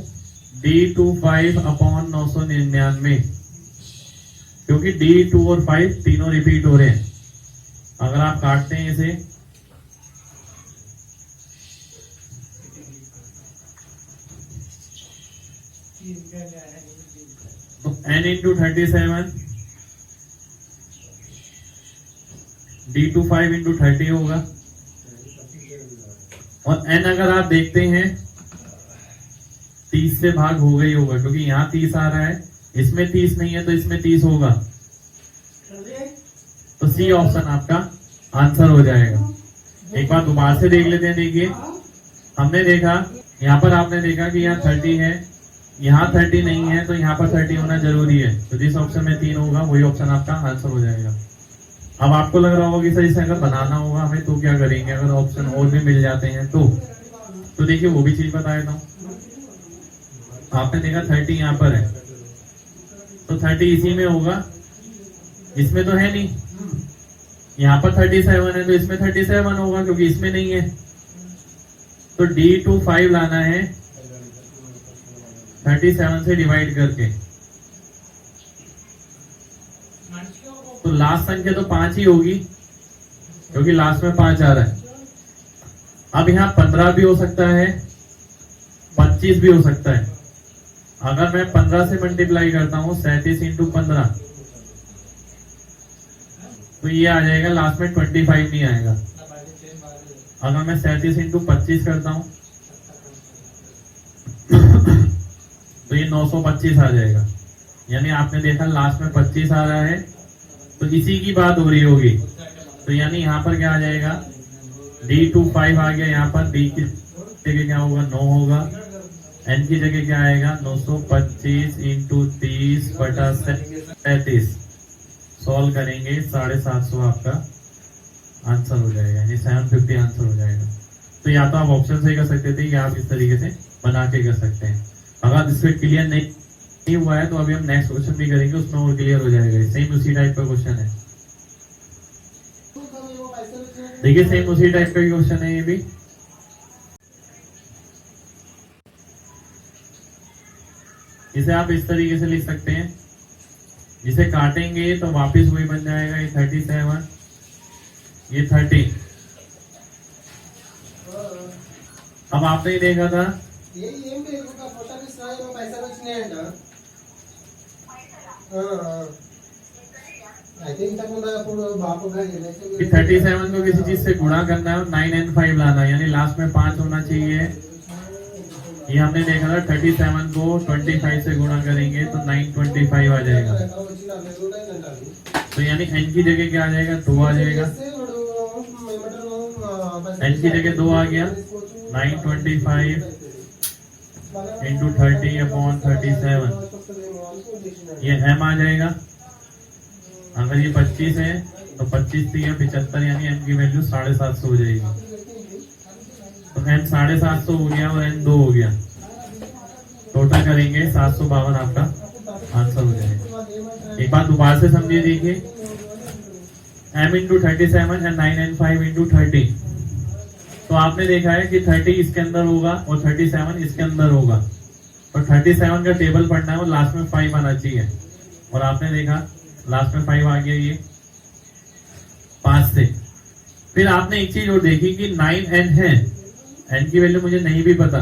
d25/999, क्योंकि d2 और 5 तीनों रिपीट हो रहे हैं। अगर आप काटते हैं इसे तो n × 37 d25 × 30 होगा, और n अगर आप देखते हैं 30 से भाग होगा ही होगा, क्योंकि यहाँ 30 आ रहा है, इसमें 30 नहीं है तो इसमें 30 होगा। तो सी ऑप्शन आपका आंसर हो जाएगा। एक बार दोबारा से देख लेते हैं। देखिए हमने देखा, यहाँ पर आपने देखा कि यहाँ 30 है, यहाँ 30 नहीं है, तो यहाँ पर 30 होना जरूरी है। तो जिस ऑप्शन में 3 होगा वही ऑप्शन आपका आंसर हो जाएगा। अब आपको लग रहा होगा कि सर इसे अगर बनाना होगा हमें तो क्या करेंगे, अगर ऑप्शन और भी मिल जाते हैं तो देखिए वो भी चीज बता देता हूँ। आपने देखा 30 यहाँ पर है, तो 30 इसी में होगा, इसमें तो है नहीं। यहाँ पर 37 है तो इसमें 37 होगा, क्योंकि इसमें नहीं है। तो d25 लाना है 37 से डिवाइड करके, तो लास्ट संख्या तो 5 ही होगी, क्योंकि लास्ट में 5 आ रहा है। अब यहाँ 15 भी हो सकता है, 25 भी हो सकता है। अगर मैं 15 से मल्टीप्लाई करता हूँ 37 × 15 तो ये आ जाएगा, लास्ट में 25 नहीं आएगा। अगर मैं 37 × 25 करता हूँ तो ये 925 आ जाएगा। यानी आपने देखा लास्ट में 25 आ रहा है, तो इसी की बात हो रही होगी। तो यानी यहाँ पर क्या आ जाएगा, d25 आ गया। यहाँ पर d की जगह क्या होगा, 9 होगा। n की जगह क्या आएगा, 925 × 30/37। सॉल्व करेंगे 750 आपका आंसर हो जाएगा, यानी 750 आंसर हो जाएगा। तो या तो आप ऑप्शन से कर सकते थे, या आप इस तरीके से बना के कर सकते हैं। अगर इससे क्लियर नहीं हुआ है तो अभी हम नेक्स्ट क्वेश्चन भी करेंगे, उसमें और क्लियर हो जाएगा। सेम उसी टाइप का क्वेश्चन है। देखिए सेम उसी टाइप का क्वेश्चन है ये भी। इसे आप इस तरीके से लिख सकते हैं, जिसे काटेंगे तो वापस वही बन जाएगा। ये 37, ये 30। अब आपने ही देखा था कि 37 को किसी चीज से गुणा करना है और 9 and 5 लाना है, यानी लास्ट में 5 होना चाहिए। ये हमने देखा था 37 को 25 से गुणा करेंगे तो 925 आ जाएगा। तो यानी n की जगह क्या आ जाएगा, 2 आ जाएगा। n की जगह 2 आ गया। 925 × 30/37 ये m आ जाएगा। अगर ये 25 है तो 25 3 75, यानी m की वैल्यू 750 हो जाएगी। तो m 750 हो गया और n 2 हो गया। टोटल करेंगे 752 आपका आंसर हो जाएगा। एक बात दोबारा से समझिए। देखिए m into 37 and 9 and 5 into 30। तो आपने देखा है कि 30 इसके अंदर होगा और 37 इसके अंदर होगा, और 37 का टेबल पढ़ना है और लास्ट में 5 आना चाहिए, और आपने देखा लास्ट में 5 आ गया ये 5 से। फिर आपने एक चीज और देखी कि 9n है, n की वैल्यू मुझे नहीं भी पता,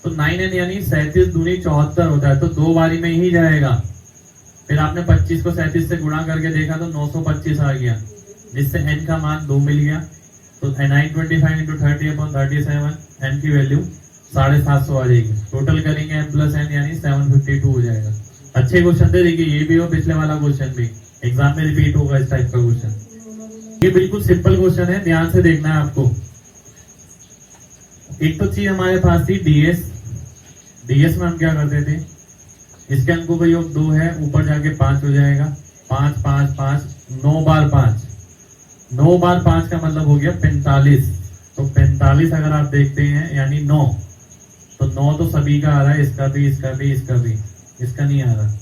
तो 9n यानी 37 दूनी 74 होता है, तो 2 बारी में ही जाएगा। फिर आपने 25 को 37 से गुणा करके देखा तो 925 आ गया, जिससे n का मान 2 मिल गया। तो 925 इंटू 30/37 n की वैल्यू 750 आ जाएगी। टोटल करेंगे m प्लस n यानी 752 हो जाएगा। अच्छे क्वेश्चन थे, देखिए ये भी और पिछले वाला क्वेश्चन भी एग्जाम में रिपीट होगा इस टाइप का क्वेश्चन। ये बिल्कुल सिंपल क्वेश्चन है, ध्यान से देखना है आपको। एक तो चीज हमारे पास थी डीएस में हम क्या करते थे, इसके अंकों का योग 2 है, ऊपर जाके 5 हो जाएगा, 5 5 5 9 बार 5, 9 बार 5 का मतलब हो गया 45। तो 45 अगर आप देखते हैं यानी 9, तो 9 तो सभी का आ रहा है, इसका भी इसका भी इसका भी, इसका नहीं आ रहा।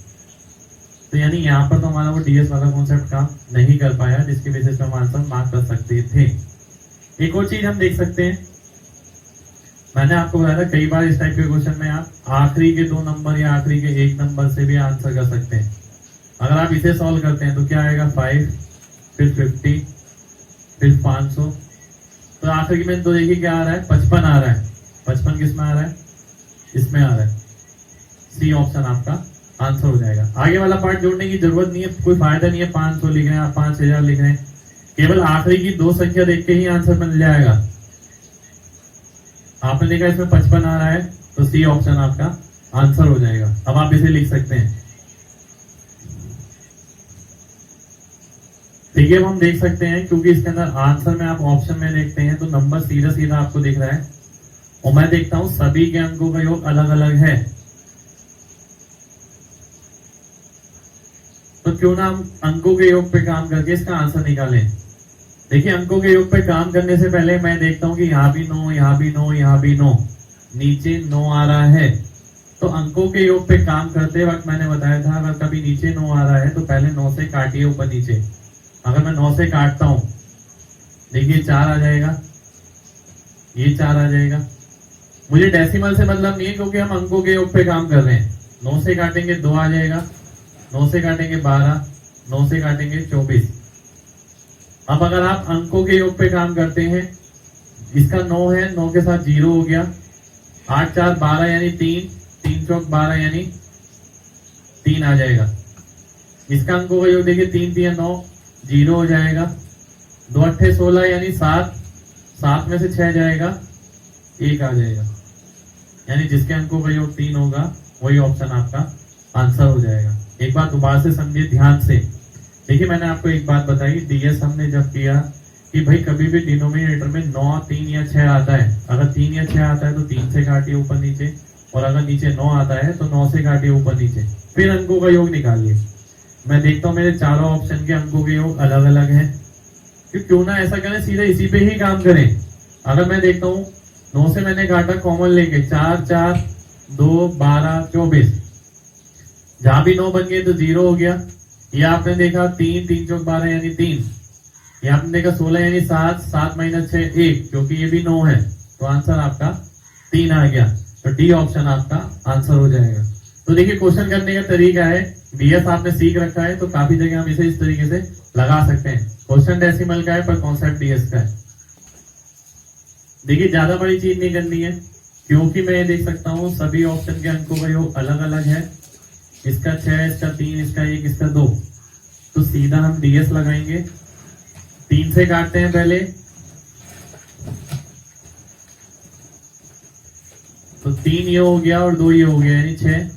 तो यानी यहाँ पर तो हमारा वो डीएस वाला कॉन्सेप्ट काम नहीं कर पाया, जिसकी बेसिस पे हम आंसर मार्क कर सकते थे। एक और चीज हम देख सकते हैं, मैंने आपको बताया था कई बार इस टाइप के क्वेश्चन में आप आखिरी के 2 नंबर या आखिरी के 1 नंबर से भी आंसर कर सकते हैं। अगर आप इसे सॉल्व करते हैं तो क्या आएगा 5, फिर 50, फिर 500, तो आखिरी में तो देखिए क्या आ रहा है 55 आ रहा है। 55 किस में आ रहा है, इसमें आ रहा है। सी ऑप्शन आपका आंसर हो जाएगा। आगे वाला पार्ट जोड़ने की जरूरत नहीं है, कोई फायदा नहीं है 500 लिख रहे हैं आप 5000 लिख रहे हैं, केवल आखिरी की 2 संख्या देख के ही आंसर मिल जाएगा। आपने देखा इसमें 55 आ रहा है, तो सी ऑप्शन आपका आंसर हो जाएगा। अब आप इसे लिख सकते हैं। ठीक है, अब हम देख सकते हैं क्योंकि इसके अंदर आंसर में आप ऑप्शन में देखते हैं तो नंबर सीधा सीधा आपको दिख रहा है, और मैं देखता हूं सभी के अंकों का योग अलग अलग है, तो क्यों ना हम अंकों के योग पे काम करके इसका आंसर निकालें। देखिए अंकों के योग पे काम करने से पहले मैं देखता हूं कि यहाँ भी 9, यहाँ भी 9, यहाँ भी 9, नीचे 9 आ रहा है। तो अंकों के योग पे काम करते वक्त मैंने बताया था अगर कभी नीचे 9 आ रहा है तो पहले 9 से काटिए ऊपर नीचे। अगर मैं 9 से काटता हूं, देखिए 4 आ जाएगा, ये 4 आ जाएगा। मुझे डेसिमल से मतलब नहीं है क्योंकि हम अंकों के योग पे काम कर रहे हैं। 9 से काटेंगे 2 आ जाएगा, 9 से काटेंगे 12, 9 से काटेंगे 24। अब अगर आप अंकों के योग पे काम करते हैं, इसका 9 है, 9 के साथ 0 हो गया, 8 4 12 यानी 3, 3 चौक 12 यानी 3 आ जाएगा। इसका अंकों का योग देखिए 3 3 9, 0 हो जाएगा, 2 8 16 यानी 7, 7 में से 6 जाएगा, 1 आ जाएगा। यानी जिसके अंकों का योग 3 होगा वही ऑप्शन आपका आंसर हो जाएगा। एक बार दोबारा से समझिए ध्यान से। देखिए मैंने आपको एक बात बताई, डीएस हमने जब किया कि भाई कभी भी डिनोमिनेटर में 9 3 या 6 आता है, अगर 3 या 6 आता है तो 3 से काटिए ऊपर नीचे, और अगर नीचे 9 आता है तो 9 से काटिए ऊपर नीचे, फिर अंकों का योग निकालिए। मैं देखता हूँ मेरे चारों ऑप्शन के अंकों के योग अलग अलग है, क्यों ना ऐसा करें सीधे इसी पे ही काम करें। अगर मैं देखता हूँ 9 से मैंने काटा कॉमन लेके 4 4 2 12 24, जहां भी 9 बन गए तो 0 हो गया। ये आपने देखा 3 3 चौक 12 यानी 3, ये आपने देखा 16 यानी 7, 7 माइनस 6 1, क्योंकि ये भी 9 है, तो आंसर आपका 3 आ गया। तो डी ऑप्शन आपका आंसर हो जाएगा। तो देखिए क्वेश्चन करने का तरीका है, डीएस आपने सीख रखा है तो काफी जगह हम इसे इस तरीके से लगा सकते हैं। क्वेश्चन डेसिमल का है पर कॉन्सेप्ट डीएस का है। देखिए ज्यादा बड़ी चीज नहीं करनी है, क्योंकि मैं ये देख सकता हूँ सभी ऑप्शन के अंकों का योग अलग अलग है। इसका 6, इसका 3, इसका 1, इसका 2, तो सीधा हम डीएस लगाएंगे। 3 से काटते हैं पहले, तो 3 ये हो गया और 2 ये हो गया यानी 6,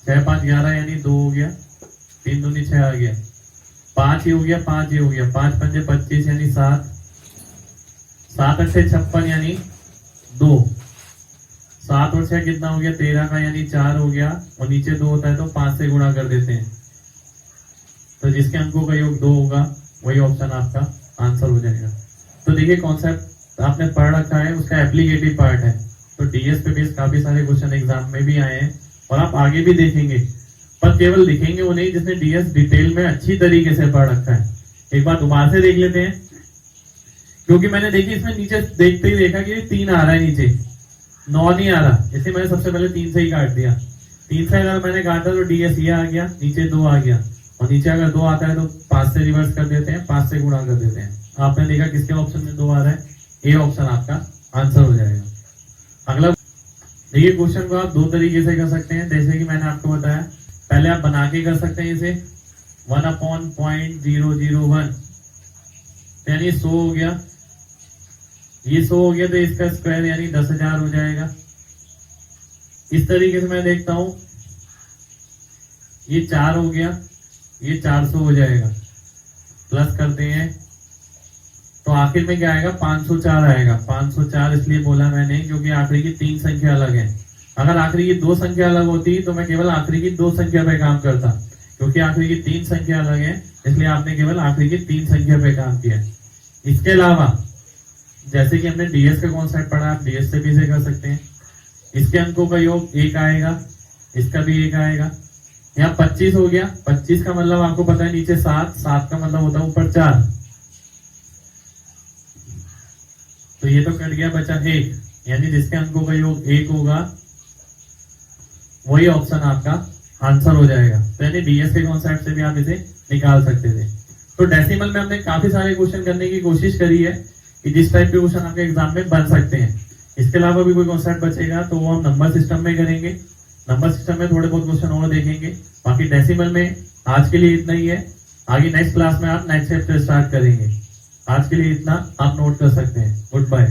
6 5 11 यानी 2 हो गया, 3 दूनी 6 आ गया, 5 ये हो गया, 5 ये हो गया, 5 5 25 यानी 7, 7 8 56 यानी 2, 7 और 6 कितना हो गया 13 का यानी 4 हो गया, और नीचे 2 होता है तो 5 से गुणा कर देते हैं, तो जिसके अंकों का योग 2 होगा वही ऑप्शन आपका आंसर हो जाएगा। तो देखिए कॉन्सेप्ट आपने पढ़ रखा है, उसका एप्लीकेटिव पार्ट है, तो डीएस पे बेस काफी सारे क्वेश्चन एग्जाम में भी आए हैं और आप आगे भी देखेंगे। पर पर केवल लिखेंगे वो नहीं जिसने डीएस डिटेल में अच्छी तरीके से पढ़ रखा है। एक बार दोबारा से देख लेते हैं, क्योंकि मैंने देखी इसमें नीचे देखते ही देखा कि 3 आ रहा है, नीचे 9 नहीं आ रहा, इसलिए मैंने सबसे पहले 3 से ही काट दिया। 3 से अगर मैंने काटा तो डीएस ये आ गया, नीचे 2 आ गया, और नीचे अगर 2 आता है तो 5 से रिवर्स कर देते हैं, 5 से गुणा कर देते हैं। आपने देखा किसके ऑप्शन में 2 आ रहा है, ए ऑप्शन आपका आंसर हो जाएगा। अगला देखिए, क्वेश्चन को आप 2 तरीके से कर सकते हैं, जैसे कि मैंने आपको बताया। पहले आप बना के कर सकते हैं इसे 1/001, यानी 100 हो गया, ये 100 हो गया तो इसका स्क्वायर यानी 10,000 हो जाएगा। इस तरीके से मैं देखता हूं, ये 4 हो गया, ये 400 हो जाएगा, प्लस करते हैं तो आखिर में क्या आएगा, 504 आएगा। 504 इसलिए बोला मैंने क्योंकि आखिरी की 3 संख्या अलग है। अगर आखिरी की 2 संख्या अलग होती तो मैं केवल आखिरी की 2 संख्या पे काम करता, क्योंकि आखिरी की 3 संख्या अलग है, इसलिए आपने केवल आखिरी की 3 संख्या पे काम किया। इसके अलावा जैसे कि हमने डीएस का कॉन्सेप्ट पढ़ा, आप डीएस से भी इसे कर सकते हैं। इसके अंकों का योग 1 आएगा, इसका भी 1 आएगा। यहाँ 25 हो गया, 25 का मतलब आपको पता है नीचे 7, 7 का मतलब होता है ऊपर 4, तो ये तो कट गया, बचा 1, यानी जिसके अंकों का योग 1 होगा वही ऑप्शन आपका आंसर हो जाएगा। तो यानी डीएस के कॉन्सेप्ट से भी आप इसे निकाल सकते थे। तो डेसिमल में हमने काफी सारे क्वेश्चन करने की कोशिश करी है कि जिस टाइप के क्वेश्चन आपके एग्जाम में बन सकते हैं। इसके अलावा भी कोई कॉन्सेप्ट बचेगा तो वो हम नंबर सिस्टम में करेंगे, नंबर सिस्टम में थोड़े बहुत क्वेश्चन और देखेंगे। बाकी डेसिमल में आज के लिए इतना ही है, आगे नेक्स्ट क्लास में आप नेक्स्ट चैप्टर स्टार्ट करेंगे। आज के लिए इतना आप नोट कर सकते हैं। Good bye.